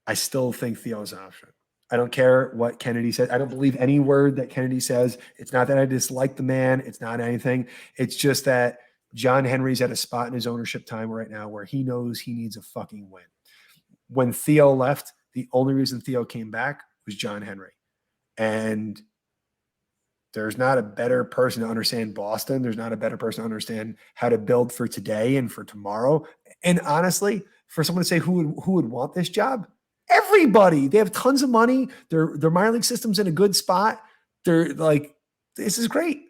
I still think Theo's an option. I don't care what Kennedy said. I don't believe any word that Kennedy says. It's not that I dislike the man. It's not anything. It's just that John Henry's at a spot in his ownership time right now where he knows he needs a fucking win. When Theo left, the only reason Theo came back was John Henry. And there's not a better person to understand Boston. There's not a better person to understand how to build for today and for tomorrow. And honestly, for someone to say who would want this job, everybody. They have tons of money. Their minor league system's in a good spot. They're like, this is great.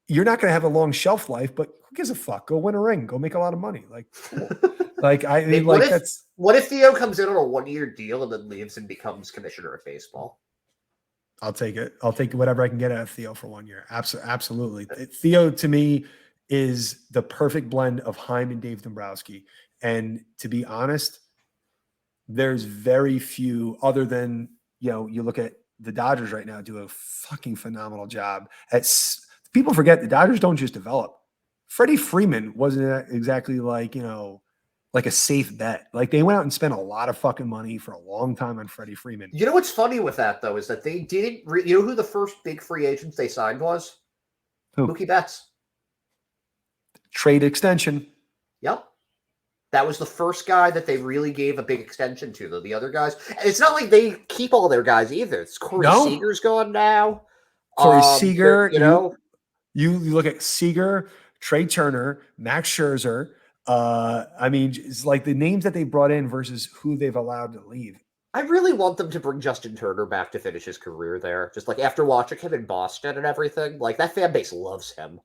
You're not going to have a long shelf life, but who gives a fuck? Go win a ring. Go make a lot of money. Like, cool. Like I mean, like that's. What if Theo comes in on a 1-year deal and then leaves and becomes commissioner of baseball? I'll take it. I'll take whatever I can get out of Theo for 1 year. Absolutely. Theo to me is the perfect blend of Chaim and Dave Dombrowski. And to be honest, there's very few other than, you look at the Dodgers right now do a fucking phenomenal job. People forget the Dodgers don't just develop. Freddie Freeman wasn't exactly like a safe bet. Like they went out and spent a lot of fucking money for a long time on Freddie Freeman. You know what's funny with that though is that they didn't. You know who the first big free agents they signed was? Who? Mookie Betts. Trade extension. Yep. That was the first guy that they really gave a big extension to, though. The other guys, and it's not like they keep all their guys either. It's Corey Seager's gone now. Corey Seager, you look at Seager, Trey Turner, Max Scherzer. I mean, it's like the names that they brought in versus who they've allowed to leave. I really want them to bring Justin Turner back to finish his career there. Just like after watching him in Boston and everything, like that fan base loves him.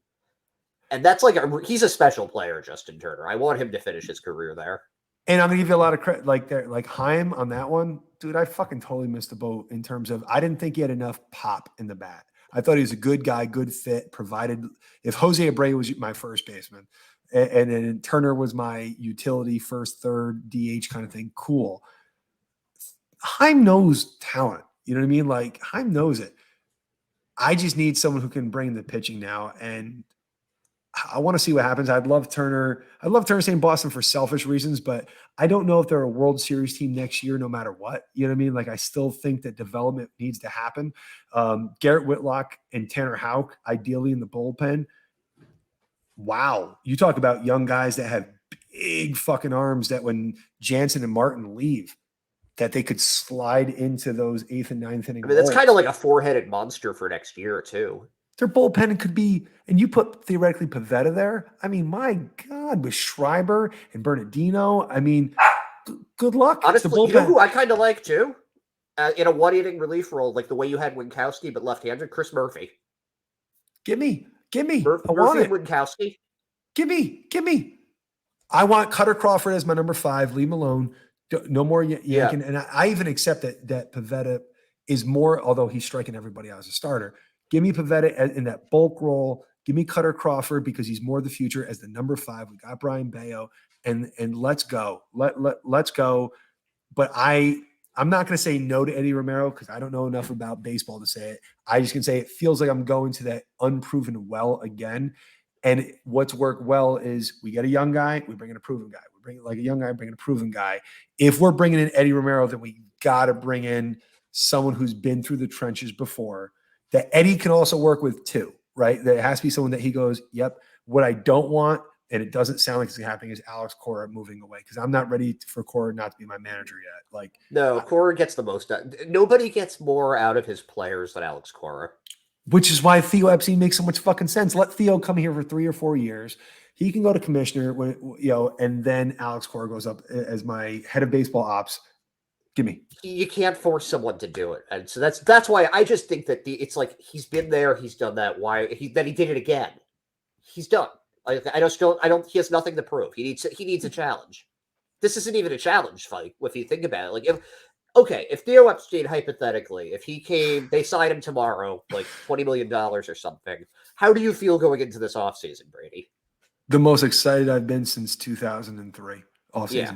And that's like he's a special player, Justin Turner. I want him to finish his career there. And I'm gonna give you a lot of credit, like Chaim on that one, dude. I fucking totally missed the boat in terms of I didn't think he had enough pop in the bat. I thought he was a good guy, good fit. Provided if Jose Abreu was my first baseman, and then Turner was my utility first, third DH kind of thing, cool. Chaim knows talent. You know what I mean? Like Chaim knows it. I just need someone who can bring the pitching now and. I want to see what happens. I'd love Turner staying in Boston for selfish reasons, but I don't know if they're a World Series team next year, no matter what. You know what I mean? Like I still think that development needs to happen. Garrett Whitlock and Tanner Houck, ideally in the bullpen. Wow. You talk about young guys that have big fucking arms that when Jansen and Martin leave, that they could slide into those 8th and 9th inning. I mean, that's kind of like a 4-headed monster for next year, too. Their bullpen could be, and you put theoretically Pavetta there. I mean, my God, with Schreiber and Bernardino. I mean, good luck. Honestly, you know who I kind of like too? In a 1-inning relief role, like the way you had Winkowski, but left-handed, Chris Murphy. Give me. I want it. Winkowski. Give me. I want Cutter Crawford as my number 5. Leave him alone. No more yanking. Yeah. And I even accept that Pavetta is more, although he's striking everybody out as a starter. Give me Pavetta in that bulk role. Give me Cutter Crawford because he's more the future as the number 5. We got Brian Bayo, and let's go. Let's go. But I'm not going to say no to Eddie Romero because I don't know enough about baseball to say it. I just can say it feels like I'm going to that unproven well again. And what's worked well is we get a young guy, we bring in a proven guy. We bring like a young guy, bring in a proven guy. If we're bringing in Eddie Romero, then we got to bring in someone who's been through the trenches before. That Eddie can also work with too, right? There has to be someone that he goes, yep. What I don't want, and it doesn't sound like it's happening, is Alex Cora moving away because I'm not ready for Cora not to be my manager yet. Like, no, Cora gets the most. Nobody gets more out of his players than Alex Cora. which is why Theo Epstein makes so much fucking sense. Let Theo come here for 3 or 4 years. He can go to commissioner when, and then Alex Cora goes up as my head of baseball ops. Give me. You can't force someone to do it, and so that's why I just think that it's like he's been there, he's done that. Why he did it again? He's done. Like I don't. He has nothing to prove. He needs a challenge. This isn't even a challenge fight if you think about it. Like if Theo Epstein hypothetically, if he came, they signed him tomorrow, like $20 million or something. How do you feel going into this offseason, Brady? The most excited I've been since 2003 offseason. Yeah.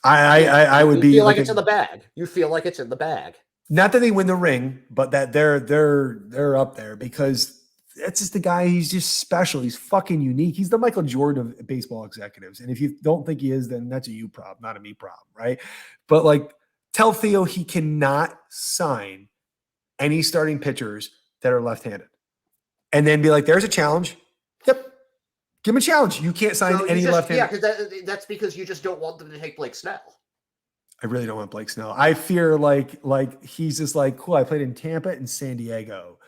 I would be feel like it's in the bag. You feel like it's in the bag. Not that they win the ring, but that they're up there because that's just the guy. He's just special. He's fucking unique. He's the Michael Jordan of baseball executives. And if you don't think he is, then that's a you problem, not a me problem, right? But like, tell Theo he cannot sign any starting pitchers that are left-handed, and then be like, "There's a challenge." Yep. Give him a challenge. You can't sign any left-handed. Yeah, because that's because you just don't want them to take Blake Snell. I really don't want Blake Snell. I fear like he's just like, cool, I played in Tampa and San Diego.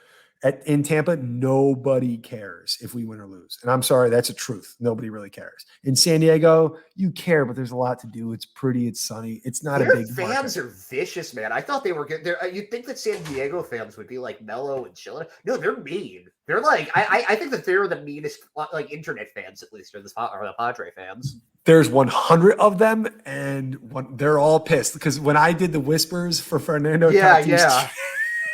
In Tampa, nobody cares if we win or lose. And I'm sorry, that's a truth. Nobody really cares. In San Diego, you care, but there's a lot to do. It's pretty. It's sunny. It's not a big fans market. Are vicious, man. I thought they were good. You'd think that San Diego fans would be like mellow and chilling. No, they're mean. They're like, I think that they're the meanest, like internet fans, at least, or the Padre fans. There's 100 of them, and they're all pissed because when I did the whispers for Fernando Tatis, yeah.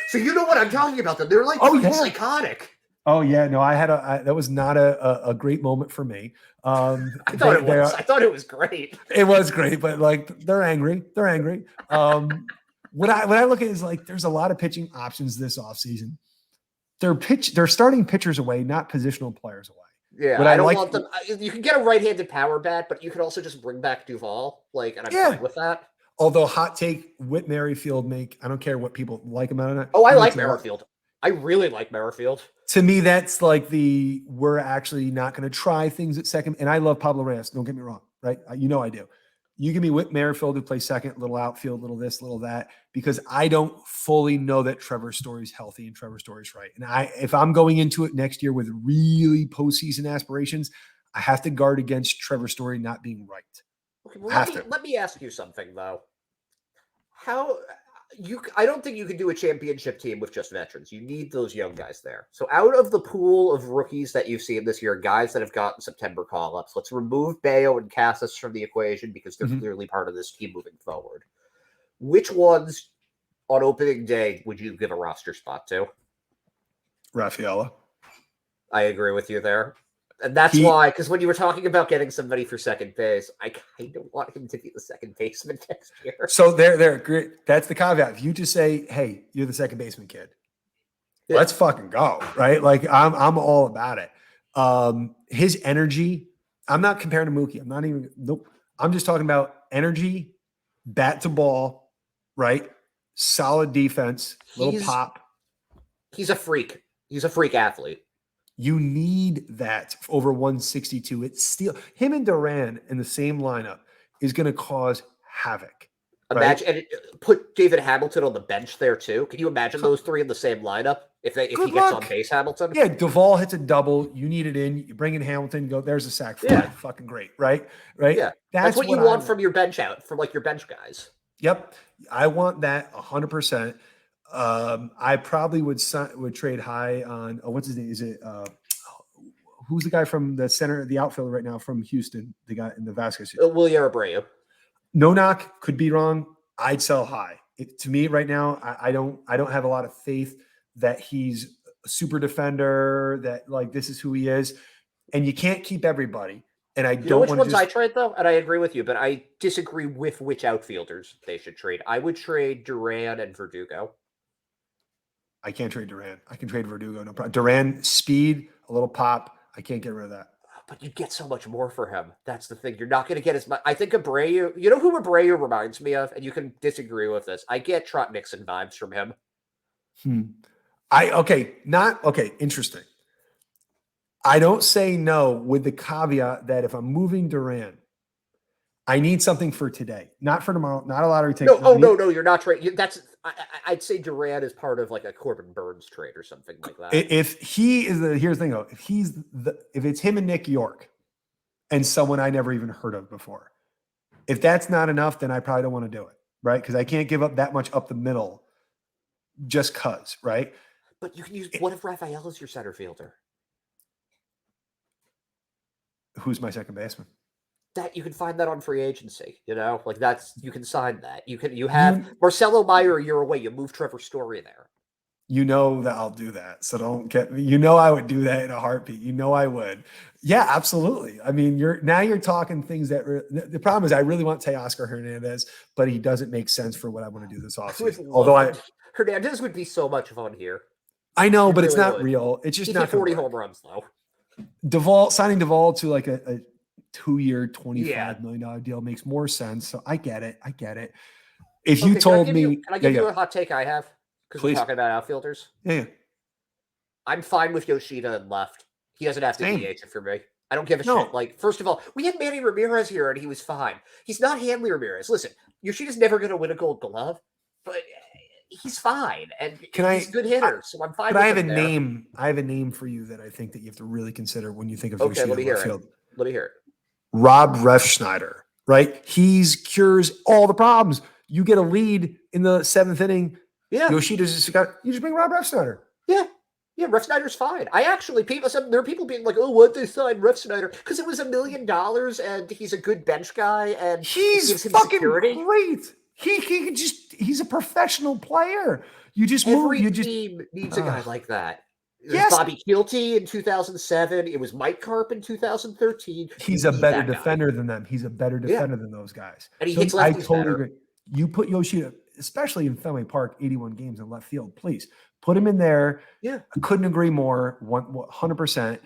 So you know what I'm talking about? Them. They're like psychotic. Oh yeah, no, that was not a great moment for me. I thought it was. I thought it was great. It was great, but like they're angry. They're angry. What I look at is like there's a lot of pitching options this offseason. They're starting pitchers away, not positional players away. Yeah, I don't want them. You can get a right-handed power bat, but you can also just bring back Duvall. And I'm fine with that. Although hot take, Whit Merrifield I don't care what people like him on it. Oh, I like Merrifield. I really like Merrifield. To me, that's like we're actually not going to try things at second. And I love Pablo Reyes. Don't get me wrong, right? You know I do. You give me Whit Merrifield who plays second, little outfield, little this, little that, because I don't fully know that Trevor Story's healthy and Trevor Story's right. And if I'm going into it next year with really postseason aspirations, I have to guard against Trevor Story not being right. Okay, well, let me ask you something though. I don't think you can do a championship team with just veterans. You need those young guys there. So out of the pool of rookies that you've seen this year, guys that have gotten September call-ups, let's remove Bayo and Casas from the equation because they're clearly part of this team moving forward. Which ones on opening day would you give a roster spot to? Rafaela. I agree with you there. And that's why, because when you were talking about getting somebody for second base, I kind of want him to be the second baseman next year. So there, great. That's the caveat. If you just say, "Hey, you're the second baseman kid," let's fucking go, right? Like I'm all about it. His energy. I'm not comparing to Mookie. I'm not even. Nope. I'm just talking about energy, bat to ball, right? Solid defense, little pop. He's a freak. He's a freak athlete. You need that over 162. It's still him and Duran in the same lineup is going to cause havoc. Imagine and put David Hamilton on the bench there too. Can you imagine those three in the same lineup if he gets on base? Hamilton, yeah. Duvall hits a double. You need it in. You bring in Hamilton. Go. There's a sack fly. Yeah. Fucking great, right? Yeah, that's what you want from your bench from like your bench guys. Yep, I want that 100%. I probably would trade high on what's his name? Is it who's the guy from the center, the outfielder right now from Houston? The guy in the Vasquez. William Abreu. No knock, could be wrong. I'd sell high. To me right now, I don't have a lot of faith that he's a super defender. That like this is who he is, and you can't keep everybody. And I don't want to. Which ones I trade though, and I agree with you, but I disagree with which outfielders they should trade. I would trade Duran and Verdugo. I can't trade Duran. I can trade Verdugo, no problem. Duran, speed, a little pop. I can't get rid of that. But you get so much more for him. That's the thing. You're not going to get as much. I think Abreu, you know who Abreu reminds me of? And you can disagree with this. I get Trot Nixon vibes from him. Interesting. I don't say no with the caveat that if I'm moving Duran, I need something for today, not for tomorrow, not a lottery ticket. No, you're not trading. I'd say Durant is part of like a Corbin Burns trade or something like that. If he is here's the thing though, if it's him and Nick York and someone I never even heard of before, if that's not enough, then I probably don't want to do it, right? Because I can't give up that much up the middle just cause, right? But you can use, what if Raphael is your center fielder? Who's my second baseman? That you can find that on free agency, like you can sign that. You have Marcelo Meyer a year away. You move Trevor Story there. You know that I'll do that. So don't get me. I would do that in a heartbeat. I would. Yeah, absolutely. I mean, you're talking things that the problem is I really want Teoscar Hernandez, but he doesn't make sense for what I want to do this offseason. Although Hernandez would be so much fun here. I know, but it's not real. It's just not 40 home runs though. Signing Duvall to like a 2-year, $25 million deal makes more sense. So I get it. If you told me, can I give you a hot take I have? Because we're talking about outfielders. Yeah. I'm fine with Yoshida and left. He doesn't have to DH it for me. I don't give a shit. Like, first of all, we had Manny Ramirez here and he was fine. He's not Hanley Ramirez. Listen, Yoshida's never going to win a Gold Glove, but he's fine, and he's a good hitter, so I'm fine. But I have a name. I have a name for you that I think that you have to really consider when you think of Yoshida. Let me hear it. Let me hear it. Rob Refsnyder, right? He cures all the problems. You get a lead in the 7th inning. Yeah, Yoshida's just you just bring Rob Refsnyder. Yeah, Refsnyder's fine. There are people being like, "Oh, what they signed Refsnyder?" Because it was $1 million, and he's a good bench guy, and he's fucking great. He's a professional player. Every team needs a guy like that. Yes. Bobby Kielty in 2007. It was Mike Carp in 2013. He's a better defender than them. He's a better defender than those guys. And he hits lefties better. Agree. You put Yoshida, especially in Fenway Park, 81 games in left field. Please put him in there. Yeah, I couldn't agree more. 100%.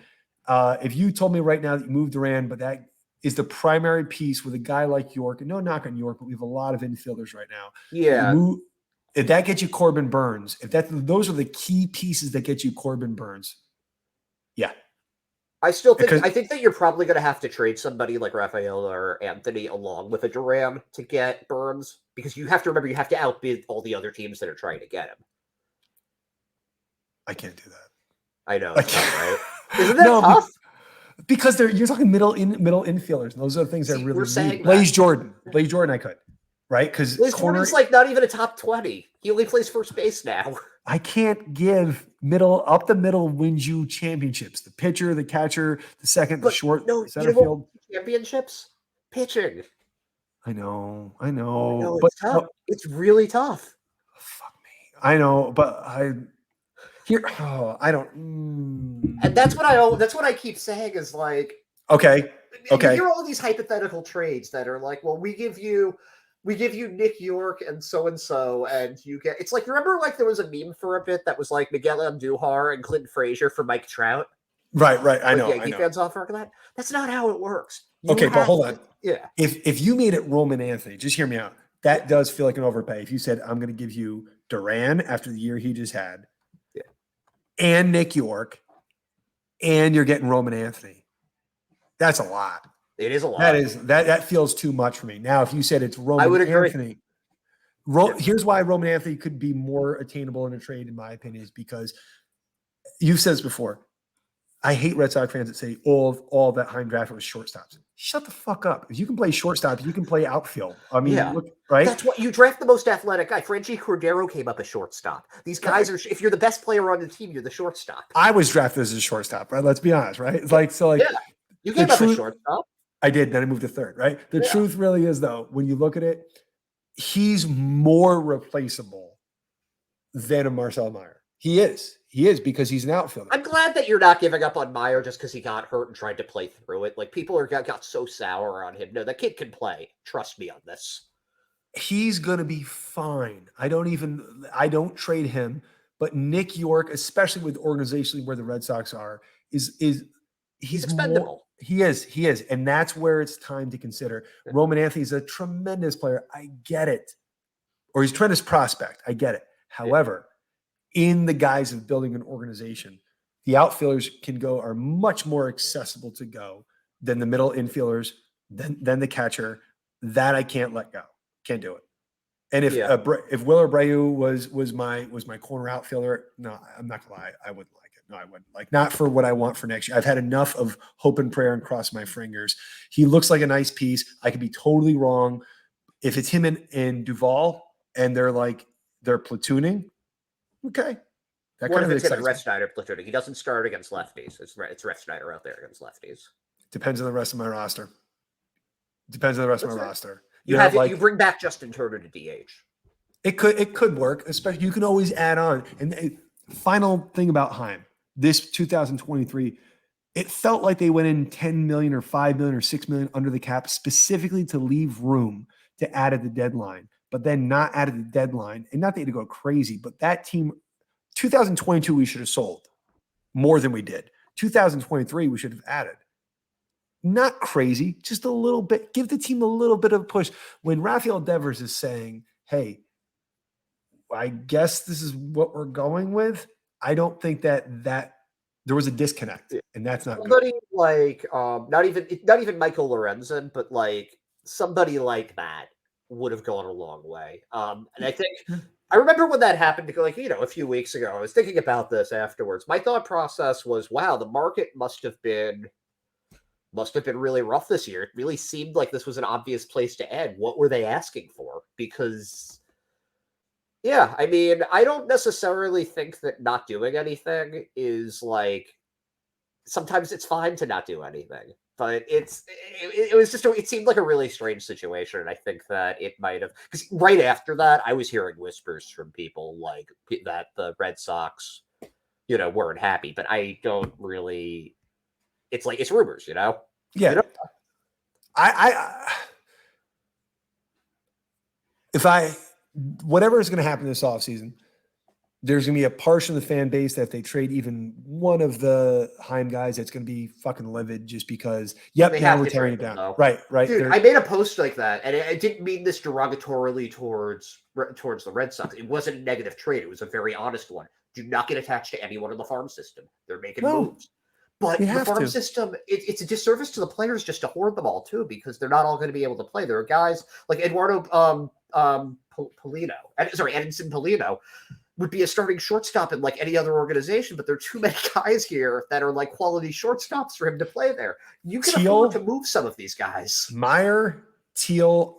If you told me right now that you moved Durant, but that is the primary piece with a guy like York, and no knock on York, but we have a lot of infielders right now. Yeah. If that gets you Corbin Burns, those are the key pieces that get you Corbin Burns. Yeah. I think that you're probably going to have to trade somebody like Raphael or Anthony along with a Duran to get Burns, because you have to remember you have to outbid all the other teams that are trying to get him. I can't do that. I know, right? Isn't that tough? Because you're talking middle infielders. And those are the things that really need. Blaze Jordan, I could, right? Because Blaze Jordan's like not even a top 20. He only plays first base now. I can't give up the middle wins you championships. The pitcher, the catcher, the second, the short, center field. Championships? Pitching. I know. It's tough. It's really tough. Fuck me. I know, but I don't. And that's what I keep saying is like, okay. You hear all these hypothetical trades that are like, well, we give you Nick York and so, and you get. It's like, remember, like there was a meme for a bit that was like Miguel Andujar and Clinton Frazier for Mike Trout. Right. I know. Yankee fans offer that. That's not how it works. But hold on. Yeah. If you made it Roman Anthony, just hear me out. That does feel like an overpay. If you said, I'm going to give you Duran after the year he just had, and Nick York, and you're getting Roman Anthony, that's a lot. It is a lot. That feels too much for me. Now, if you said it's Roman Anthony, here's why Roman Anthony could be more attainable in a trade, in my opinion, is because you've said this before. I hate Red Sox fans that say all that Chaim drafted was shortstops. Shut the fuck up. If you can play shortstop, you can play outfield. I mean, look, right? That's what you draft, the most athletic guy. Franchi Cordero came up as shortstop. These guys are, if you're the best player on the team, you're the shortstop. I was drafted as a shortstop, right? Let's be honest, right? It's like, you came up as shortstop. I did. Then I moved to third, right? The truth really is, though, when you look at it, he's more replaceable than a Marcel Meyer. He is because he's an outfielder. I'm glad that you're not giving up on Meyer just because he got hurt and tried to play through it. Like, people got so sour on him. No, that kid can play. Trust me on this. He's going to be fine. I don't trade him. But Nick York, especially with organizationally where the Red Sox are, he's expendable. He is. And that's where it's time to consider. Roman Anthony's a tremendous player. I get it. Or he's a tremendous prospect. I get it. However, in the guise of building an organization, the outfielders are much more accessible to go than the middle infielders, than the catcher. That I can't let go. Can't do it. And if Yeah. if Will Abreu was my corner outfielder, no, I'm not gonna lie, I wouldn't like it. No, I wouldn't like, not for what I want for next year. I've had enough of hope and prayer and cross my fingers. He looks like a nice piece. I could be totally wrong. If it's him and Duvall and they're platooning, okay, that What kind if of it's him and excites me. Refsnyder platooning? He doesn't start against lefties. It's Refsnyder out there against lefties. Depends on the rest of my roster. Depends on the rest of That's my it. roster. You bring back Justin Turner to DH. It could work. Especially, you can always add on. And final thing about Chaim, this 2023, it felt like they went in 10 million or 5 million or 6 million under the cap specifically to leave room to add at the deadline, but then not add at the deadline. And not that to go crazy, but that team, 2022, we should have sold more than we did. 2023, we should have added. Not crazy, just a little bit. Give the team a little bit of a push. When Rafael Devers is saying, hey, I guess this is what we're going with, I don't think that there was a disconnect, and that's not somebody good. like not even Michael Lorenzen, but like somebody like that would have gone a long way. And I think I remember when that happened, like, a few weeks ago. I was thinking about this afterwards. My thought process was, wow, the market must have been really rough this year. It really seemed like this was an obvious place to end. What were they asking for? Because yeah, I mean, I don't necessarily think that not doing anything is like sometimes it's fine to not do anything, but it was just it seemed like a really strange situation, and I think that it might have because right after that I was hearing whispers from people like that the Red Sox, weren't happy, but I don't really. It's like it's rumors, Yeah, I if whatever is going to happen this offseason, there's going to be a portion of the fan base that if they trade even one of the Chaim guys, that's going to be fucking livid just because, now we're tearing it down. Though. Right. Dude, I made a post like that, and I didn't mean this derogatorily towards the Red Sox. It wasn't a negative trade. It was a very honest one. Do not get attached to anyone in the farm system. They're making moves. But the farm system, it's a disservice to the players just to hoard them all, too, because they're not all going to be able to play. There are guys like Eduardo Polino, Edinson Polino, would be a starting shortstop in like any other organization, but there are too many guys here that are like quality shortstops for him to play there. You can afford to move some of these guys. Meyer, Teal,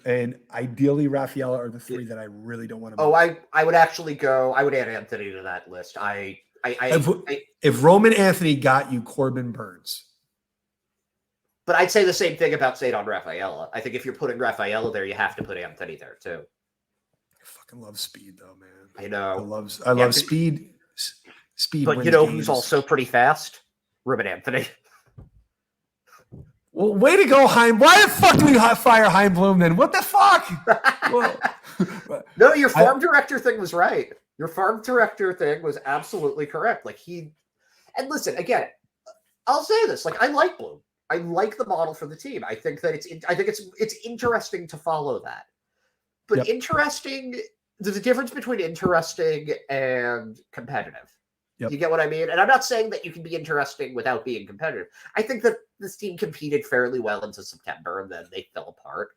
and ideally Rafaela are the three that I really don't want to move. I would actually I would add Anthony to that list. If Roman Anthony got you Corbin Burns. But I'd say the same thing about Cedar Rafaela. I think if you're putting Rafaela there, you have to put Anthony there too. I fucking love speed though, man. I know. I love speed. Speed. But you know who's also pretty fast? Ruben Anthony. Well, way to go, Chaim. Why the fuck do we fire Chaim Bloom then? What the fuck? No, your farm director thing was right. Your farm director thing was absolutely correct. Like and listen, again, I'll say this. Like, I like Bloom. I like the model for the team. I think that it's interesting to follow that. But interesting, there's a difference between interesting and competitive. Yep. You get what I mean? And I'm not saying that you can be interesting without being competitive. I think that this team competed fairly well into September, and then they fell apart.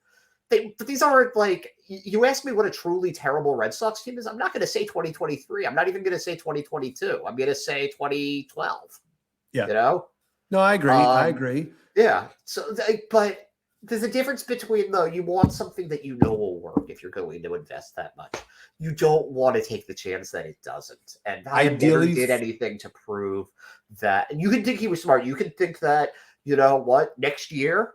But these aren't like, you asked me what a truly terrible Red Sox team is. I'm not going to say 2023. I'm not even going to say 2022. I'm going to say 2012. Yeah. No, I agree. I agree. Yeah. So, but there's a difference between, though, you want something that you know will work if you're going to invest that much. You don't want to take the chance that it doesn't. And I never did anything to prove that. And you can think he was smart. You can think that, you know what, next year,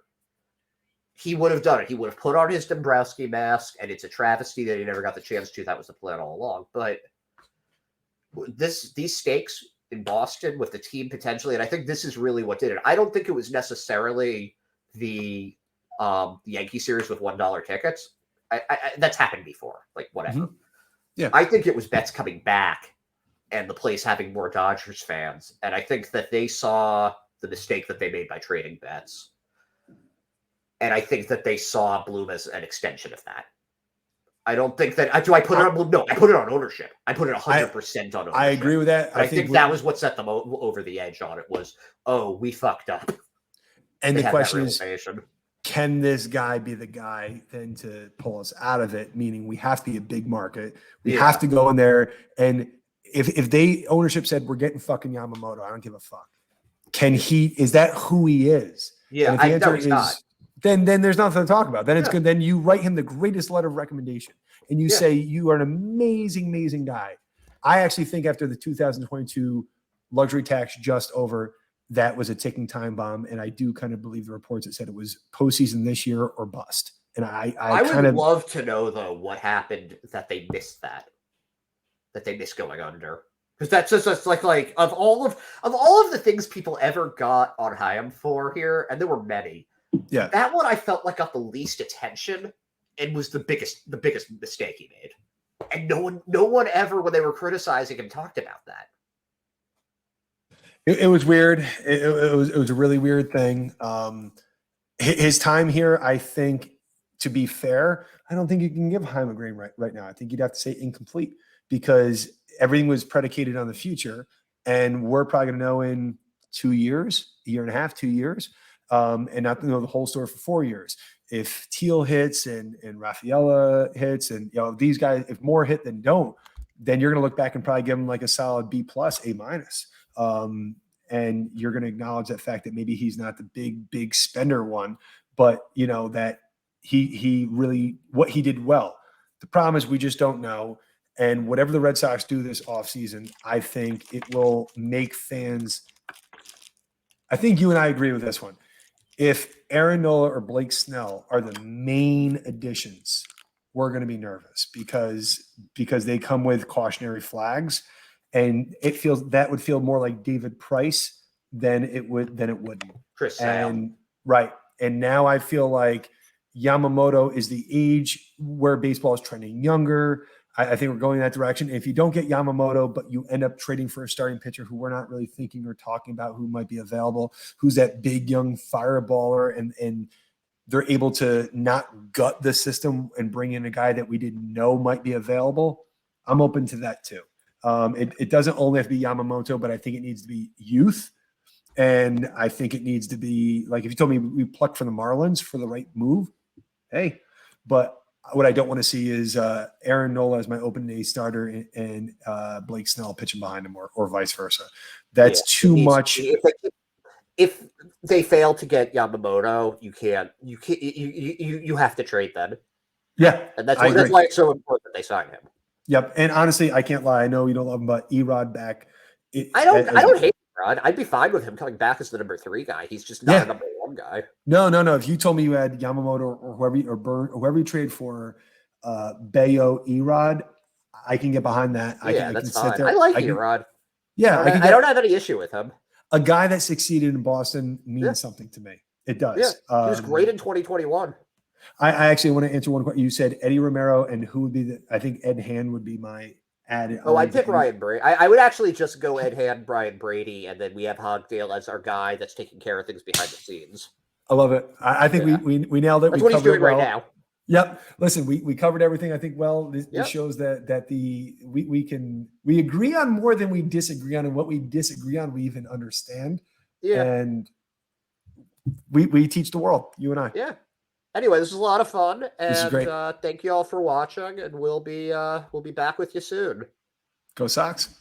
he would have done it. He would have put on his Dombrowski mask, and it's a travesty that he never got the chance to. That was the plan all along. But these stakes in Boston with the team potentially, and I think this is really what did it. I don't think it was necessarily the Yankee series with $1 tickets. That's happened before, like whatever. Mm-hmm. Yeah, I think it was Betts coming back and the place having more Dodgers fans, and I think that they saw the mistake that they made by trading Betts, and I think that they saw Bloom as an extension of that. I don't think that. Do I put it on Bloom? No, I put it on ownership. I put it 100% on ownership. I agree with that. I think that was what set them over the edge on it was, oh, we fucked up. And the question is, can this guy be the guy then to pull us out of it? Meaning we have to be a big market. We have to go in there. And if they ownership said, we're getting fucking Yamamoto, I don't give a fuck. Is that who he is? Yeah, and if the answer he's is not. then there's nothing to talk about. Then it's good. Then you write him the greatest letter of recommendation. And you say, you are an amazing, amazing guy. I actually think after the 2022 luxury tax just over, that was a ticking time bomb. And I do kind of believe the reports that said it was postseason this year or bust. And I would love to know, though, what happened that they missed that they missed going under. Because that's just like of all of the things people ever got on Chaim for here, and there were many. Yeah. That one I felt like got the least attention and was the biggest mistake he made. And no one ever, when they were criticizing him, talked about that. It was weird. It was a really weird thing. His time here, I think, to be fair, I don't think you can give Chaim a grade right now. I think you'd have to say incomplete because everything was predicated on the future, and we're probably going to know in 2 years, a year and a half, 2 years, and not to know the whole story for 4 years. If Teal hits and Rafaela hits, and these guys, if more hit than don't, then you're going to look back and probably give them like a solid B+, A-. And you're going to acknowledge that fact that maybe he's not the big spender one, but that he really, what he did well. The problem is we just don't know. And whatever the Red Sox do this offseason, I think it will make fans. I think you and I agree with this one. If Aaron Nola or Blake Snell are the main additions, we're going to be nervous because they come with cautionary flags, and that would feel more like David Price than it wouldn't. Chris Sale. Right. And now I feel like Yamamoto is the age where baseball is trending younger. I think we're going that direction. If you don't get Yamamoto, but you end up trading for a starting pitcher who we're not really thinking or talking about who might be available, who's that big young fireballer, and they're able to not gut the system and bring in a guy that we didn't know might be available, I'm open to that too. It doesn't only have to be Yamamoto, but I think it needs to be youth. And I think it needs to be, like, if you told me we plucked from the Marlins for the right move, hey, but what I don't want to see is Aaron Nola as my open day starter and Blake Snell pitching behind him or vice versa. That's too much. If they fail to get Yamamoto, you have to trade them. Yeah. And that's why it's so important that they sign him. Yep. And honestly, I can't lie. I know you don't love him, but Erod back. I don't hate Erod. I'd be fine with him coming back as the number 3 guy. He's just not a number 1 guy. No. If you told me you had Yamamoto or whoever you trade for Bayo, Erod, I can get behind that. I can fine. sit there. I like Erod. Yeah. I don't have any issue with him. A guy that succeeded in Boston means something to me. It does. Yeah. He was great in 2021. I actually want to answer one question. You said Eddie Romero, and who would be I think Ed Hand would be my add. I'd pick Ryan Brady. I would actually just go Ed Hand, Brian Brady, and then we have Hogdale as our guy that's taking care of things behind the scenes. I love it. I think we nailed it. That's what he's doing right now. Yep. Listen, we covered everything. I think this shows that we agree on more than we disagree on, and what we disagree on we even understand. Yeah. And we teach the world, you and I. Yeah. Anyway, this is a lot of fun, and this is great. Thank you all for watching, and we'll be back with you soon. Go Sox.